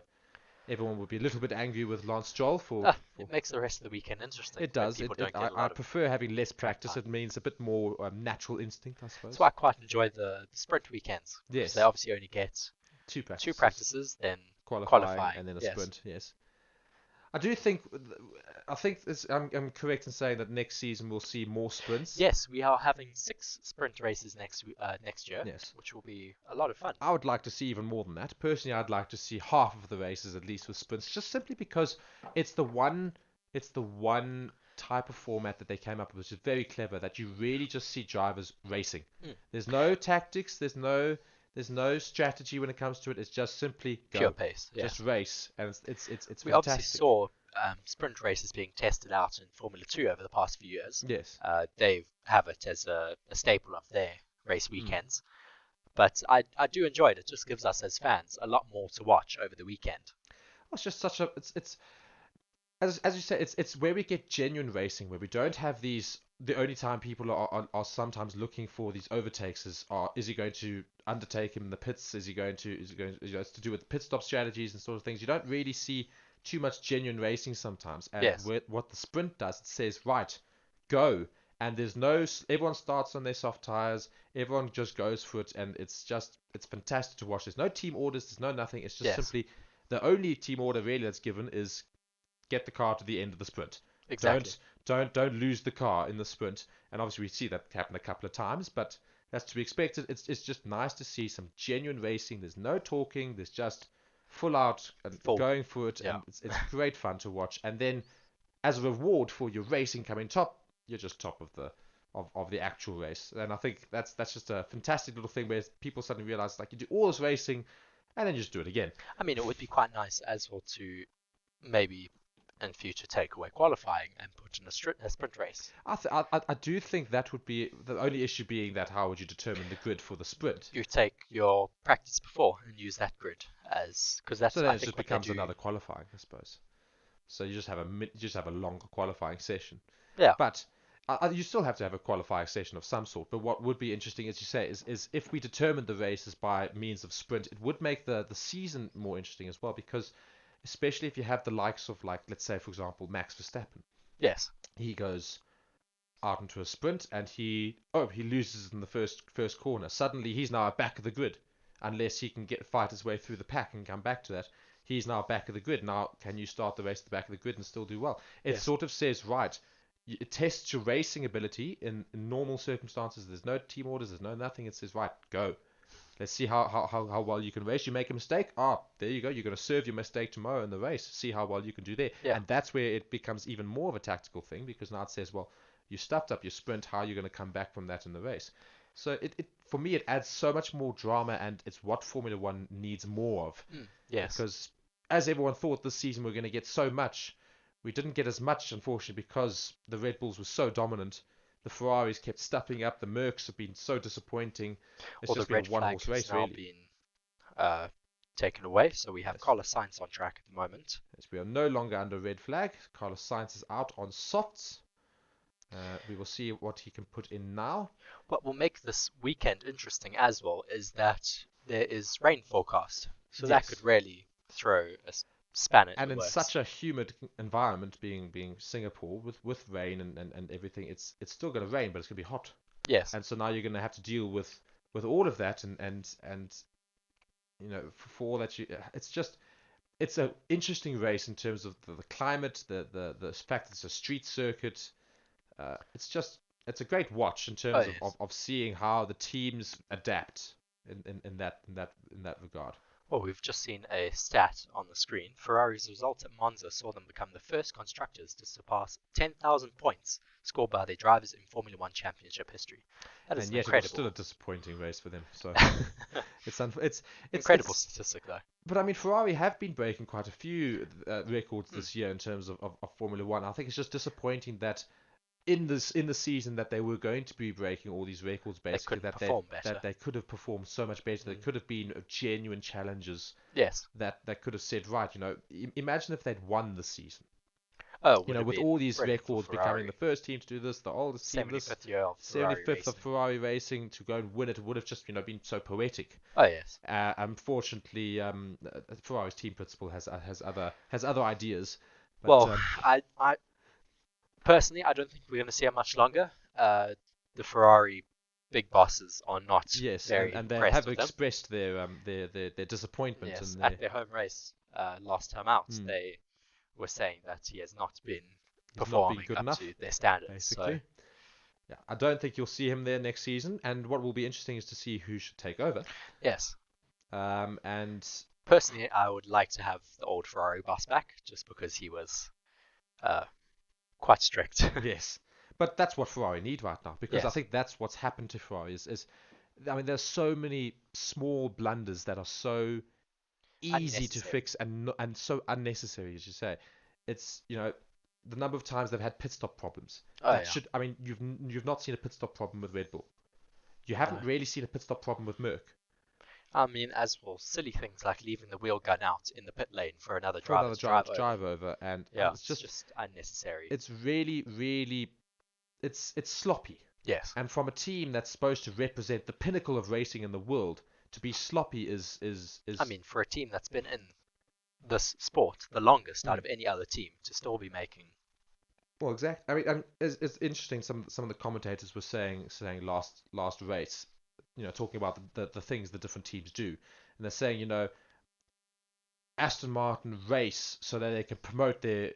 everyone would be a little bit angry with Lance Stroll for
it makes the rest of the weekend interesting.
It does. I prefer having less practice. It means a bit more natural instinct, I suppose.
So I quite enjoy the sprint weekends.
Yes.
They obviously only get
two
practices, then
qualifying and then a sprint. Yes. I think I'm correct in saying that next season we'll see more sprints.
Yes, we are having 6 sprint races next year,
yes,
which will be a lot of fun.
I would like to see even more than that. Personally, I'd like to see half of the races at least with sprints, just simply because it's the one type of format that they came up with, which is very clever, that you really just see drivers racing. There's no tactics, there's no strategy when it comes to it. It's just simply go.
Pure pace.
Just race, and it's
we
fantastic.
Obviously saw sprint races being tested out in Formula 2 over the past few years.
Yes.
They have it as a staple of their race weekends. But I do enjoy it. It just gives us as fans a lot more to watch over the weekend.
It's just such a it's as you say, it's where we get genuine racing, where we don't have these. The only time people are sometimes looking for these overtakes is he going to undertake him in the pits? Is he going to it's to do with pit stop strategies and sort of things. You don't really see too much genuine racing sometimes. And what the sprint does, it says, right, go. And there's everyone starts on their soft tires. Everyone just goes for it, and it's fantastic to watch. There's no team orders. There's no nothing. It's just simply the only team order really that's given is get the car to the end of the sprint.
Exactly.
Don't lose the car in the sprint. And obviously we see that happen a couple of times, but that's to be expected. It's just nice to see some genuine racing. There's no talking. There's just full out and going for it.
Yeah.
And it's great fun to watch. And then as a reward for your racing coming top, you're just top of the actual race. And I think that's just a fantastic little thing where people suddenly realize, like, you do all this racing and then you just do it again.
I mean, it would be quite nice as well to maybe in future take away qualifying and put in a sprint race.
I do think that would be the only issue, being that how would you determine the grid for the sprint?
You take your practice before and use that grid because that's
so then it just becomes another qualifying, I suppose. So you just have a longer qualifying session.
Yeah.
But you still have to have a qualifying session of some sort. But what would be interesting, as you say, is if we determined the races by means of sprint, it would make the season more interesting as well, because especially if you have the likes of, like, let's say, for example, Max Verstappen.
Yes.
He goes out into a sprint and he loses in the first corner. Suddenly he's now at back of the grid, unless he can fight his way through the pack and come back to that. He's now back of the grid. Now, can you start the race at the back of the grid and still do well? It sort of says, right, it tests your racing ability in normal circumstances. There's no team orders, there's no nothing. It says, right, go. Let's see how well you can race. You make a mistake. There you go. You're going to serve your mistake tomorrow in the race. See how well you can do there.
Yeah.
And that's where it becomes even more of a tactical thing, because now it says, well, you stuffed up your sprint. How are you going to come back from that in the race? So for me, it adds so much more drama, and it's what Formula One needs more of.
Yes.
Because as everyone thought this season we're going to get so much, we didn't get as much, unfortunately, because the Red Bulls were so dominant. The Ferraris kept stuffing up. The Mercs have been so disappointing. It's just been a one-horse race, really.
Been taken away, so we have Carlos Sainz on track at the moment.
Yes, we are no longer under red flag. Carlos Sainz is out on softs. We will see what he can put in now.
What will make this weekend interesting as well is that there is rain forecast, so that could really throw a spanner in the works.
Such a humid environment, being Singapore with rain and everything, it's still going to rain, but it's going to be hot.
Yes.
And so now you're going to have to deal with all of that, and for all that it's an interesting race in terms of the climate, the fact that it's a street circuit. It's a great watch in terms of seeing how the teams adapt in that regard.
Well, we've just seen a stat on the screen. Ferrari's result at Monza saw them become the first constructors to surpass 10,000 points scored by their drivers in Formula One championship history. That is incredible.
It was still a disappointing race for them. So it's
incredible statistic, though.
But I mean, Ferrari have been breaking quite a few records this year in terms of Formula One. I think it's just disappointing that in the season that they were going to be breaking all these records, basically that they could have performed so much better. There could have been genuine challenges.
Yes.
That could have said, right, imagine if they'd won the season.
Oh,
with all these records, becoming the first team to do this, the oldest team,
75th year of Ferrari
75th of Ferrari racing, to go and win it would have just been so poetic.
Oh yes.
Unfortunately, Ferrari's team principal has other ideas. But,
well, I personally, I don't think we're going to see it much longer. The Ferrari big bosses are not very
and they
impressed
have expressed their disappointment.
Yes,
in
at their home race last time out, they were saying that he has not been performing up to their standards.
Basically.
So.
Yeah, I don't think you'll see him there next season. And what will be interesting is to see who should take over.
Yes.
And
personally, I would like to have the old Ferrari boss back, just because he was quite strict.
Yes, but that's what Ferrari need right now, because I think that's what's happened to Ferrari is there's so many small blunders that are so easy to fix and so unnecessary, as you say. It's the number of times they've had pit stop problems. You've not seen a pit stop problem with Red Bull. You haven't really seen a pit stop problem with Merc.
I mean, as well, silly things like leaving the wheel gun out in the pit lane for another driver to drive
over, and
it's just unnecessary.
It's really, really, it's sloppy.
Yes.
And from a team that's supposed to represent the pinnacle of racing in the world, to be sloppy is.
I mean, for a team that's been in this sport the longest out of any other team to still be making.
Well, exactly. I mean, it's interesting. Some of the commentators were saying last race. Talking about the things the different teams do. And they're saying, Aston Martin race so that they can promote their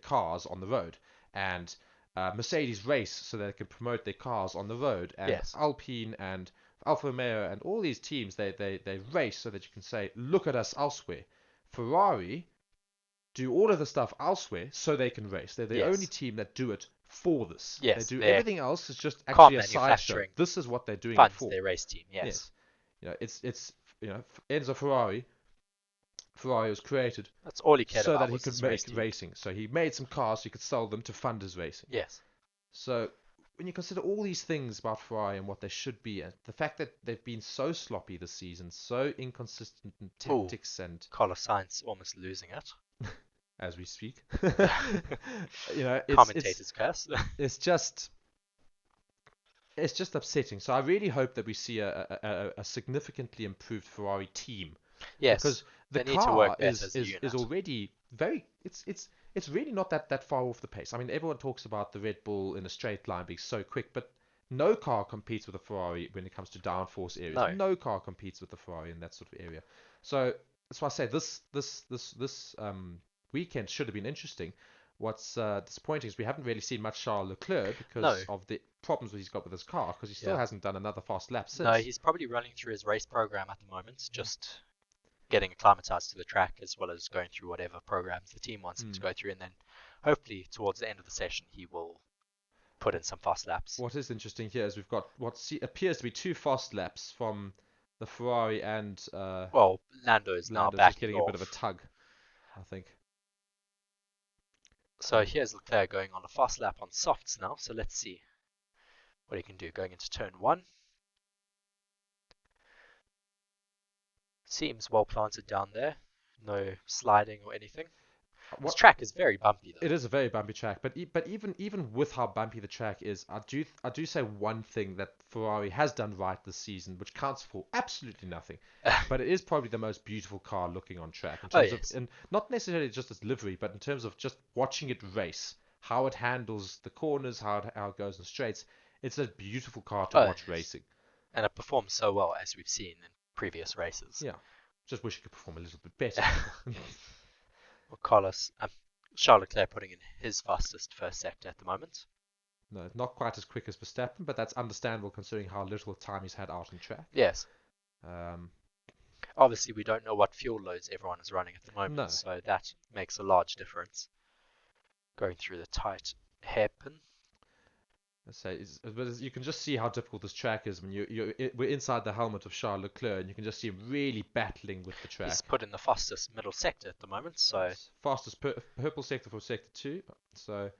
cars on the road. And Mercedes race so that they can promote their cars on the road. And Alpine and Alfa Romeo and all these teams, they race so that you can say, look at us elsewhere. Ferrari do all of the stuff elsewhere so they can race. They're the only team that do it for this.
Yes,
they do everything else is just actually a sideshow. This is what they're doing it for.
Their race team. Yes.
It's Enzo Ferrari was created.
That's all he cared
so
about
that he could make racing. So he made some cars so he could sell them to fund his racing.
Yes.
So when you consider all these things about Ferrari and what they should be, and the fact that they've been so sloppy this season, so inconsistent in tactics, and
Carlos Sainz almost losing it.
As we speak.
Commentators curse.
It's just upsetting. So I really hope that we see a significantly improved Ferrari team.
Yes,
because the car is already very. It's really not that far off the pace. I mean, everyone talks about the Red Bull in a straight line being so quick, but no car competes with a Ferrari when it comes to downforce areas. No car competes with the Ferrari in that sort of area. So that's why I say this weekend should have been interesting. what's disappointing is we haven't really seen much Charles Leclerc because
No.
of the problems that he's got with his car, because he still
Yeah.
hasn't done another fast lap since.
No, he's probably running through his race program at the moment, just getting acclimatized to the track as well as going through whatever programs the team wants him to go through, and then hopefully towards the end of the session he will put in some fast laps.
What is interesting here is we've got what appears to be 2 fast laps from the Ferrari and
Well, Lando is now back
just getting a bit of a tug, I think.
So here's Leclerc going on a fast lap on softs now, so let's see what he can do going into turn 1. Seems well planted down there, no sliding or anything. This track is very bumpy though.
It is a very bumpy track, but even with how bumpy the track is, I do say one thing that Ferrari has done right this season, which counts for absolutely nothing, but it is probably the most beautiful car looking on track in terms of, and not necessarily just its livery, but in terms of just watching it race, how it handles the corners, how it goes in straights. It's a beautiful car to watch racing,
and it performs so well as we've seen in previous races.
Yeah, just wish it could perform a little bit better.
Charles Leclerc putting in his fastest first sector at the moment.
No, not quite as quick as Verstappen, but that's understandable considering how little time he's had out on track.
Yes. Obviously, we don't know what fuel loads everyone is running at the moment, so that makes a large difference. Going through the tight hairpin.
Let's say, you can just see how difficult this track is when we're inside the helmet of Charles Leclerc, and you can just see him really battling with the track.
He's put in the fastest middle sector at the moment, so
fastest purple sector for sector 2. So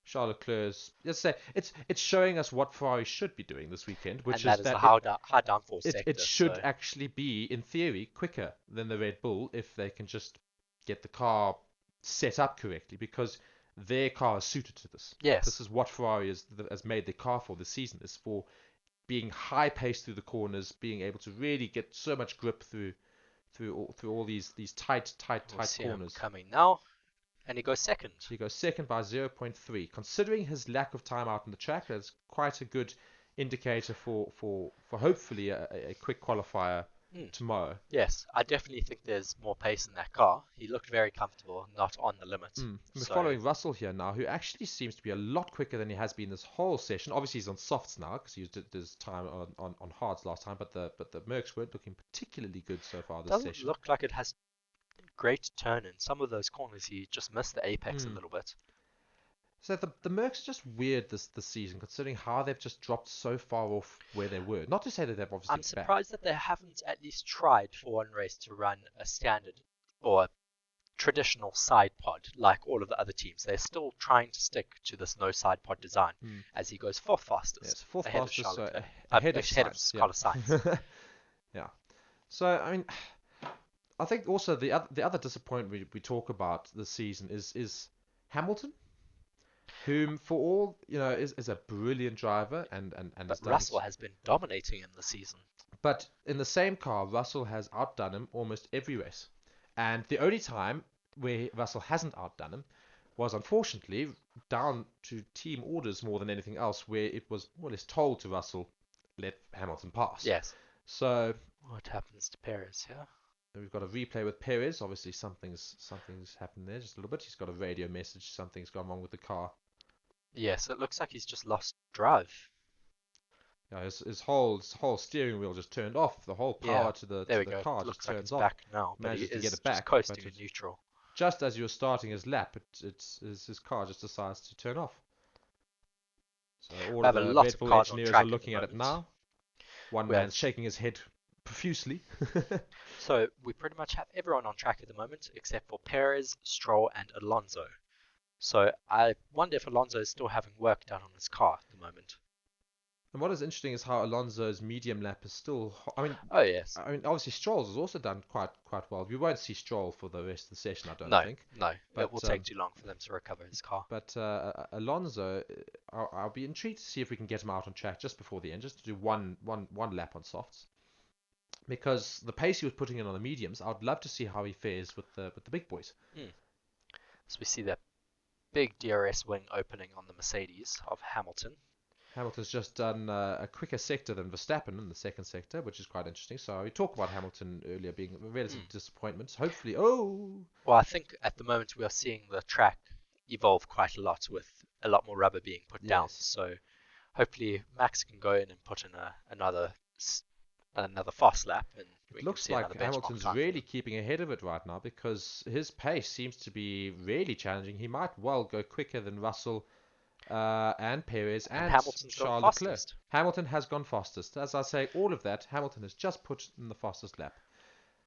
Charles Leclerc's, let's say, it's showing us what Ferrari should be doing this weekend, which
is the high downforce sector.
It should actually be, in theory, quicker than the Red Bull if they can just get the car set up correctly, because their car is suited to this.
Yes.
This is what Ferrari has made their car for this season, is for being high paced through the corners, being able to really get so much grip through all these tight corners.
Coming now, and he goes second.
He goes second by 0.3. Considering his lack of time out on the track, that's quite a good indicator for hopefully a quick qualifier tomorrow.
Yes, I definitely think there's more pace in that car. He looked very comfortable, not on the limit.
We're following Russell here now, who actually seems to be a lot quicker than he has been this whole session. Obviously, he's on softs now because he used his time on hards last time, but the Mercs weren't looking particularly good so far this session.
Doesn't look like it has great turn in some of those corners. He just missed the apex a little bit.
So the Mercs are just weird this season, considering how they've just dropped so far off where they were. Not to say that they've obviously.
I'm surprised that they haven't at least tried for one race to run a standard or a traditional side pod like all of the other teams. They're still trying to stick to this no side pod design as he goes fourth fastest.
Yes, fourth
ahead
fastest,
of
so
ahead of Carlos Sainz.
Yeah. So I mean, I think also the other disappointment we talk about this season is Hamilton, whom for all is a brilliant driver and
Russell has been dominating in the season.
But in the same car, Russell has outdone him almost every race, and the only time where Russell hasn't outdone him was unfortunately down to team orders more than anything else, where it was more or less told to Russell, let Hamilton pass.
Yes.
So
what happens to Perez here?
We've got a replay with Perez. Obviously, something's happened there just a little bit. He's got a radio message. Something's gone wrong with the car.
Yes, it looks like he's just lost drive.
Yeah, his whole steering wheel just turned off. The whole power to the car just turns off.
Back now, but he is just coasting in neutral.
Just as you're starting his lap, his car just decides to turn off. So all of the Red Bull engineers are looking at it now. One man's shaking his head profusely.
So we pretty much have everyone on track at the moment except for Perez, Stroll and Alonso. So I wonder if Alonso is still having work done on his car at the moment.
And what is interesting is how Alonso's medium lap is still. I mean,
oh yes.
I mean, obviously Stroll's has also done quite well. We won't see Stroll for the rest of the session, I don't think.
No, but it will take too long for them to recover his car.
But Alonso, I'll be intrigued to see if we can get him out on track just before the end, just to do one lap on softs. Because the pace he was putting in on the mediums, I'd love to see how he fares with the big boys.
So we see that big DRS wing opening on the Mercedes of Hamilton.
Hamilton's just done a quicker sector than Verstappen in the second sector, which is quite interesting. So we talked about Hamilton earlier being a relative disappointment. Hopefully,
well, I think at the moment we are seeing the track evolve quite a lot with a lot more rubber being put down.
Yes.
So hopefully Max can go in and put in another fast lap, and we
It
can
looks
see
like
another benchmark
Hamilton's
time for
really
him.
keeping ahead of it right now because his pace seems to be really challenging. He might well go quicker than Russell and Perez
And
and
Hamilton's gone
Charles Leclerc.
fastest.
Hamilton has gone fastest. As I say, all of that, Hamilton has just put in the fastest lap.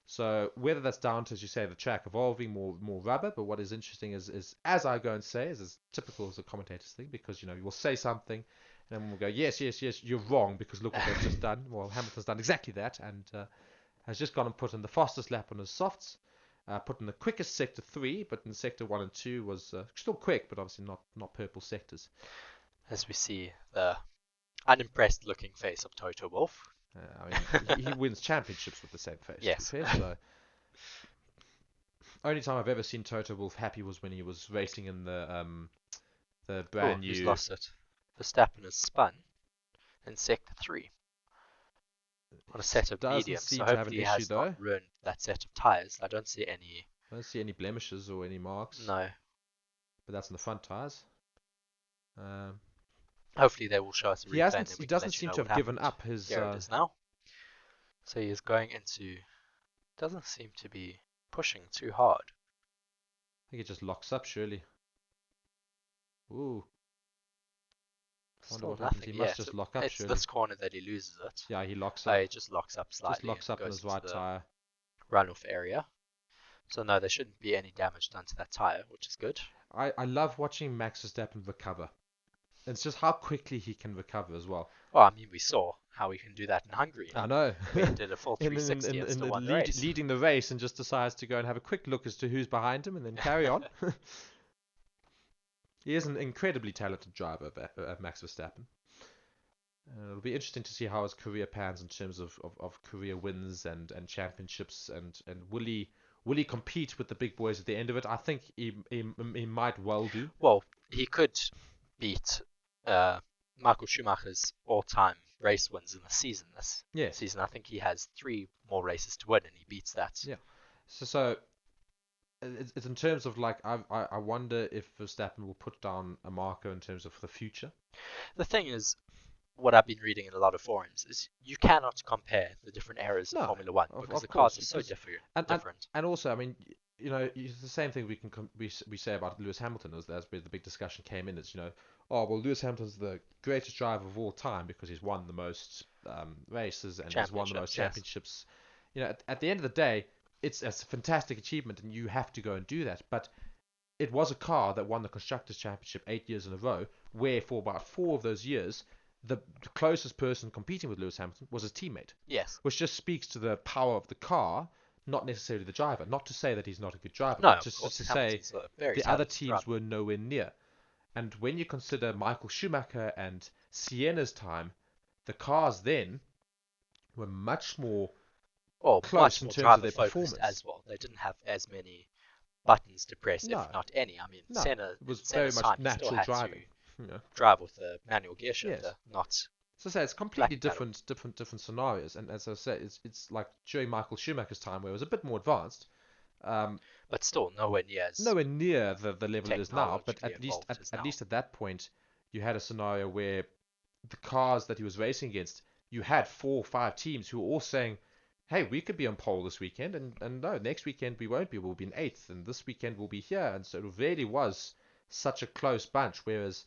So whether that's down to, as you say, the track evolving more rubber, but what is interesting is as I go and say, is typical as a commentator's thing, because you will say something, and then we'll go, yes, you're wrong, because look what they've just done. Well, Hamilton's done exactly that, and has just gone and put in the fastest lap on his softs, put in the quickest sector 3, but in sector 1 and 2 was still quick, but obviously not purple sectors.
As we see the unimpressed looking face of Toto Wolff.
He wins championships with the same face.
Yes.
So only time I've ever seen Toto Wolff happy was when he was racing in the brand new.
Who's lost it? Verstappen has spun in sector 3 on a set of mediums. So hopefully he has not ruined that set of tyres. I don't see any
blemishes or any marks.
No.
But that's in the front tyres.
Hopefully they will show us a replay.
He doesn't seem to have given up his.
Here it is now. So he is going into. Doesn't seem to be pushing too hard.
I think it just locks up, surely. Ooh.
Still nothing.
He must just lock up,
it's
surely.
this corner that he loses it.
Yeah, he locks up.
He just locks up slightly.
Just locks up in his right tyre.
Runoff area. So no, there shouldn't be any damage done to that tyre, which is good.
I love watching Max Verstappen recover. It's just how quickly he can recover as well.
Well, I mean, we saw how he can do that in Hungary.
I know.
He did a full 360 and still won the race.
Leading the race and just decides to go and have a quick look as to who's behind him and then carry on. He is an incredibly talented driver, Max Verstappen. It'll be interesting to see how his career pans in terms of career wins and championships and will he compete with the big boys at the end of it? I think he might well do.
Well, he could beat Michael Schumacher's all-time race wins in the season this season. I think he has 3 more races to win, and he beats that.
Yeah. So it's in terms of like I wonder if Verstappen will put down a marker in terms of the future.
The thing is, what I've been reading in a lot of forums is you cannot compare the different eras of Formula One because the cars are so different.
And also, I mean, it's the same thing we say about Lewis Hamilton as where the big discussion came in. It's oh well, Lewis Hamilton's the greatest driver of all time because he's won the most races and he's won the most championships. At the end of the day, it's a fantastic achievement, and you have to go and do that. But it was a car that won the Constructors' Championship 8 years in a row, where for about 4 of those years, the closest person competing with Lewis Hamilton was his teammate.
Yes.
Which just speaks to the power of the car, not necessarily the driver. Not to say that he's not a good driver,
no,
but just to say the other teams were nowhere near. And when you consider Michael Schumacher and Sienna's time, the cars then were much more close in terms of their performance
as well. They didn't have as many buttons to press, if not any. I mean, Senna
was very much natural driving.
Drive with a manual gear shifter, not.
So I say it's completely different scenarios. And as I said, it's like during Michael Schumacher's time where it was a bit more advanced.
But still nowhere near
the level it is now. But at least at that point, you had a scenario where the cars that he was racing against, you had 4 or 5 teams who were all saying, hey, we could be on pole this weekend, and no, next weekend we won't be. We'll be in 8th, and this weekend we'll be here. And so it really was such a close bunch. Whereas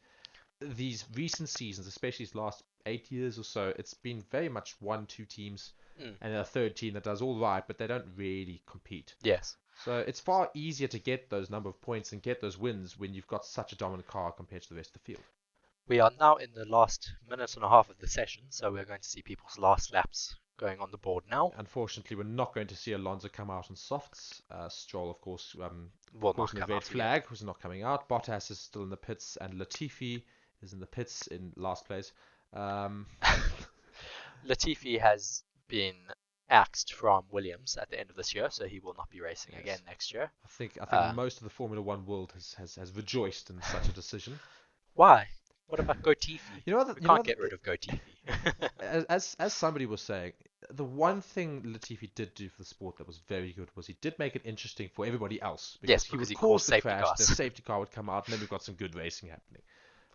these recent seasons, especially these last 8 years or so, it's been very much 1-2 teams and a third team that does all right, but they don't really compete.
Yes.
So it's far easier to get those number of points and get those wins when you've got such a dominant car compared to the rest of the field.
We are now in the last minute and a half of the session, so we're going to see people's last laps going on the board now.
Unfortunately, we're not going to see Alonso come out on softs. Stroll, of course,
causing
the red flag, who's not coming out. Bottas is still in the pits, and Latifi is in the pits in last place.
Latifi has been axed from Williams at the end of this year, so he will not be racing again next year.
I think most of the Formula One world has rejoiced in such a decision.
Why? What about Gotifi?
We
can't get rid of Gotifi.
as somebody was saying, the one thing Latifi did do for the sport that was very good was he did make it interesting for everybody else, because
Yes,
he
because
would
he
cause
calls
the
safety
crash, the
cars.
safety car would come out, and then we've got some good racing happening.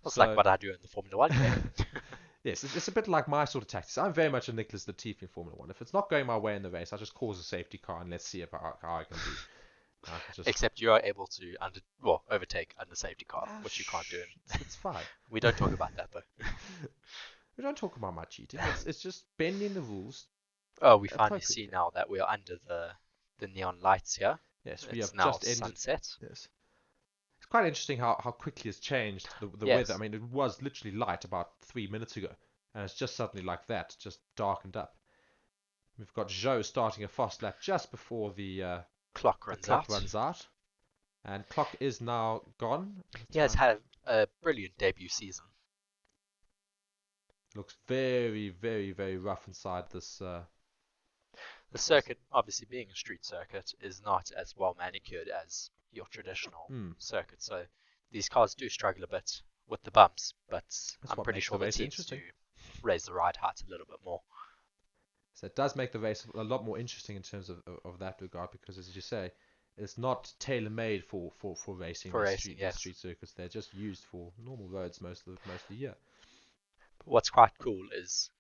That's
So
like what I do in the Formula One game.
yes, it's a bit like my sort of tactics. I'm very much a Nicholas Latifi in Formula One. If it's not going my way in the race, I just cause a safety car and let's see how I can do. I can just
Except you are able to overtake under safety car, which you can't do.
It's fine.
We don't talk about that though.
We don't talk about my cheating. It's just bending the rules
Oh, we finally see
appropriately.
now that we are under the neon lights here.
Yes, we
It's
have
now
just ended.
sunset.
Yes. It's quite interesting how quickly it's changed the
Yes.
weather. I mean, it was literally light about 3 minutes ago, and it's just suddenly like that, just darkened up. We've got Zhou starting a fast lap just before the
Clock
clock runs out, and clock is now gone.
He has had a brilliant debut season.
Looks very, very, very rough inside this.
The circuit, obviously being a street circuit, is not as well manicured as your traditional circuit. So these cars do struggle a bit with the bumps, but I'm pretty sure the teams do raise the ride height a little bit more.
So it does make the race a lot more interesting in terms of that regard, because as you say, it's not tailor-made for racing.
For racing, yes.
Street circuits, they're just used for normal roads most of the year.
But what's quite cool is,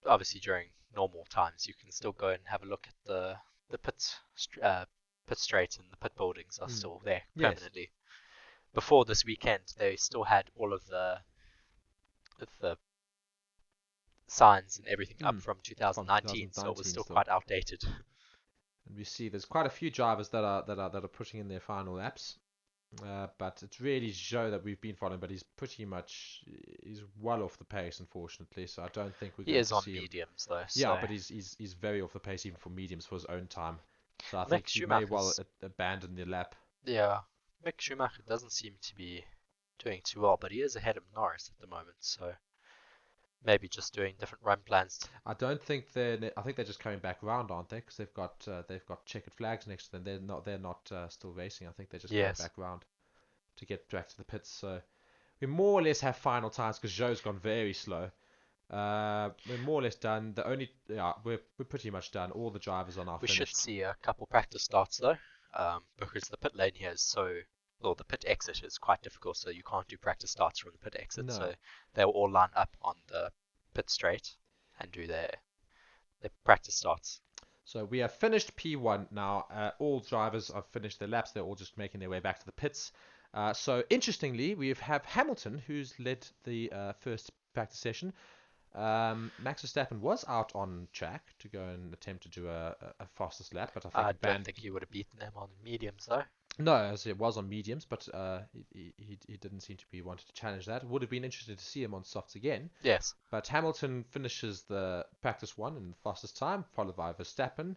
obviously during normal times, you can still go and have a look at the pit straight, and the pit buildings are still there permanently. Yes. Before this weekend, they still had all of the signs and everything up from 2019, so it was still quite outdated.
And we see there's quite a few drivers that are pushing in their final laps, but it's really Zhou that we've been following. But he's well off the pace, unfortunately. So I don't think we're going to see him.
He is on mediums though.
Yeah, but he's very off the pace even for mediums for his own time. So I think he may well abandon the lap.
Yeah, Mick Schumacher doesn't seem to be doing too well, but he is ahead of Norris at the moment. So maybe just doing different run plans.
I think they're just coming back around, aren't they? Because they've got checkered flags next to them. They're not still racing. I think they're just coming back around to get back to the pits. So we more or less have final times, because Zhou's gone very slow. We're more or less done. We're pretty much done. All the drivers are now finished.
We should see a couple practice starts though, because the pit lane here is the pit exit is quite difficult, so you can't do practice starts from the pit exit. No. So they'll all line up on the pit straight and do their practice starts.
So we have finished P1 now. All drivers have finished their laps. They're all just making their way back to the pits. So interestingly, we have Hamilton, who's led the first practice session. Max Verstappen was out on track to go and attempt to do a fastest lap, but I don't think
he would have beaten them on mediums though.
No, as it was on mediums, but he didn't seem to be wanting to challenge that. It would have been interesting to see him on softs again.
Yes.
But Hamilton finishes the practice one in the fastest time, followed by Verstappen,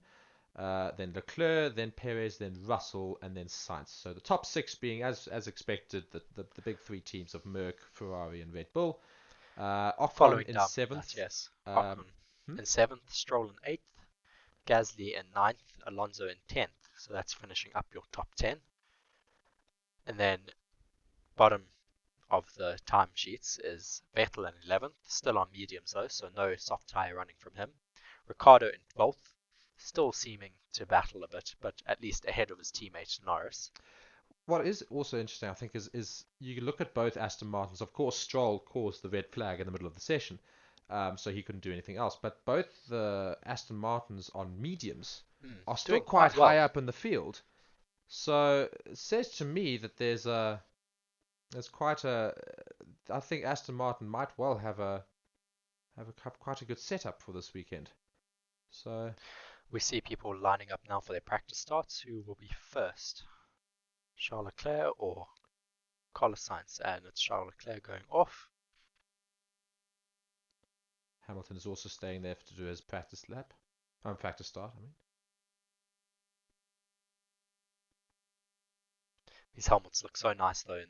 then Leclerc, then Perez, then Russell, and then Sainz. So the top six being, as expected, the big three teams of Merck, Ferrari, and Red Bull. Ocon in seventh.
Yes. Ocon in seventh, Stroll in eighth, Gasly in ninth, Alonso in 10th. So that's finishing up your top 10. And then bottom of the time sheets is Vettel in 11th, still on mediums though, so no soft tyre running from him. Ricciardo in 12th, still seeming to battle a bit, but at least ahead of his teammate Norris.
What is also interesting, I think, is you can look at both Aston Martins. Of course, Stroll caused the red flag in the middle of the session, so he couldn't do anything else. But both the Aston Martins on mediums are still quite high up in the field. So it says to me that there's quite a. I think Aston Martin might well have quite a good setup for this weekend. So
we see people lining up now for their practice starts. Who will be first? Charles Leclerc or Carlos Sainz? And it's Charles Leclerc going off.
Hamilton is also staying there to do his practice lap. Practice start, I mean.
These helmets look so nice though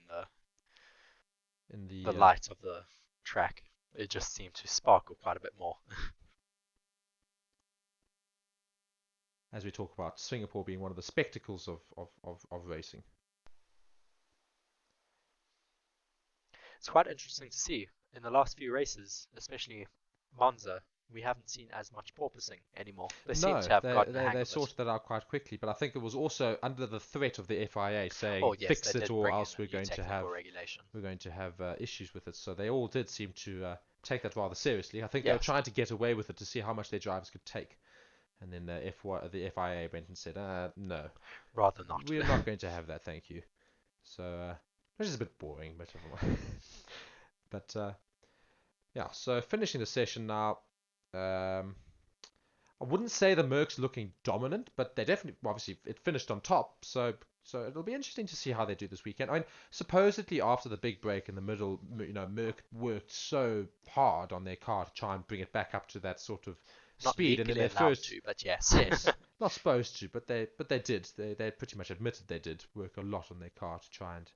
in the light of the track. It just seemed to sparkle quite a bit more.
As we talk about Singapore being one of the spectacles of racing.
It's quite interesting to see in the last few races, especially Monza, we haven't seen as much porpoising anymore. They
No,
seem to have gotten the hang
they
of it.
sorted that out quite quickly, but I think it was also under the threat of the FIA saying
Oh yes,
fix
they
it
did
or
bring
else
in a new technical regulation.
we're going to have issues with it. So they all did seem to take that rather seriously. I think they were
Yes.
trying to get away with it to see how much their drivers could take, and then the FIA went and said, no,
Rather not.
we're not going to have that, thank you. So which is a bit boring, but never mind. But yeah, so finishing the session now. I wouldn't say the Mercs looking dominant, but they definitely, obviously, it finished on top. So it'll be interesting to see how they do this weekend. I mean, supposedly after the big break in the middle, Merc worked so hard on their car to try and bring it back up to that sort of
Not
speed. And then
legally
their
allowed
first,
to, but yes.
yes, not supposed to, but they did. They pretty much admitted they did work a lot on their car to try and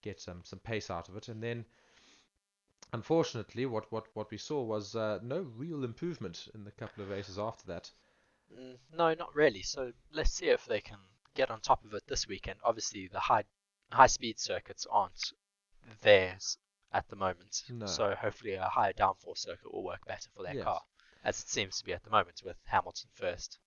get some pace out of it. And then, unfortunately, what we saw was no real improvement in the couple of races after that.
No, not really. So let's see if they can get on top of it this weekend. Obviously, the high speed circuits aren't theirs at the moment.
No.
So hopefully a higher downforce circuit will work better for their
Yes.
car, as it seems to be at the moment with Hamilton first,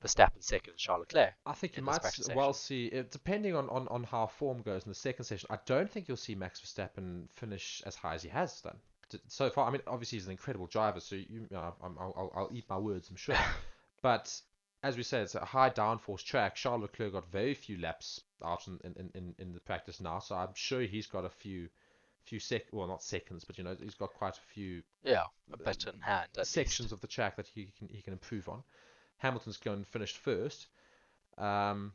Verstappen second, and Charles Leclerc.
I think you
in this
might
practice
well
session.
see, depending on how form goes in the second session, I don't think you'll see Max Verstappen finish as high as he has done so far. I mean, obviously he's an incredible driver, so I'll eat my words, I'm sure. But as we said, it's a high downforce track. Charles Leclerc got very few laps out in the practice now, so I'm sure he's got a few not seconds, but he's got quite a few
a bit in hand at
sections
least.
of the track that he can improve on. Hamilton's gone and finished first. I'd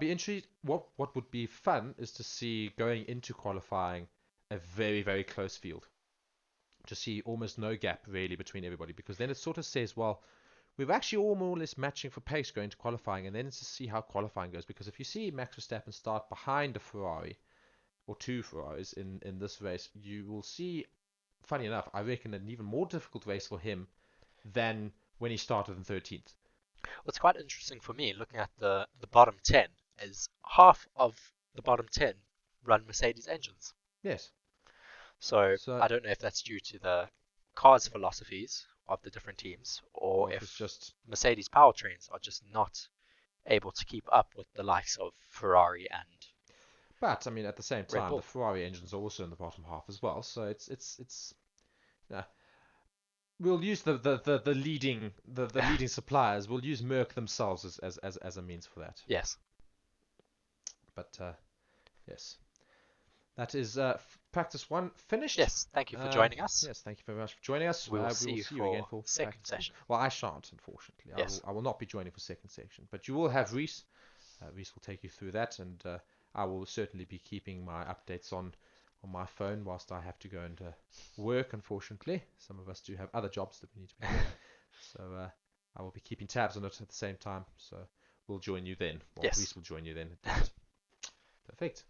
be intrigued. What would be fun is to see going into qualifying a very, very close field, to see almost no gap really between everybody, because then it sort of says, well, we're actually all more or less matching for pace going to qualifying, and then it's to see how qualifying goes. Because if you see Max Verstappen start behind a Ferrari or two Ferraris in this race, you will see, funny enough, I reckon an even more difficult race for him than when he started in 13th.
What's quite interesting for me, looking at the bottom 10, is half of the bottom 10 run Mercedes engines.
Yes.
So I don't know if that's due to the car's philosophies of the different teams, or if
it's just
Mercedes powertrains are just not able to keep up with the likes of Ferrari and.
But I mean, at the same
Red
time,
Bull.
the Ferrari engines are also in the bottom half as well. So it's we'll use the leading leading suppliers. We'll use Merc themselves as a means for that.
Yes.
But yes, that is practice one finished.
Yes. Thank you for joining us.
Yes, thank you very much for joining us.
We will see you
again for
second
practice.
session.
Well, I shan't, unfortunately.
Yes.
I will not be joining for second section, but you will have Reese. Reese will take you through that, and I will certainly be keeping my updates on my phone whilst I have to go and work, unfortunately. Some of us do have other jobs that we need to be doing. So I will be keeping tabs on it at the same time. So we'll join you then. Well,
yes.
Reese will join you then. Perfect.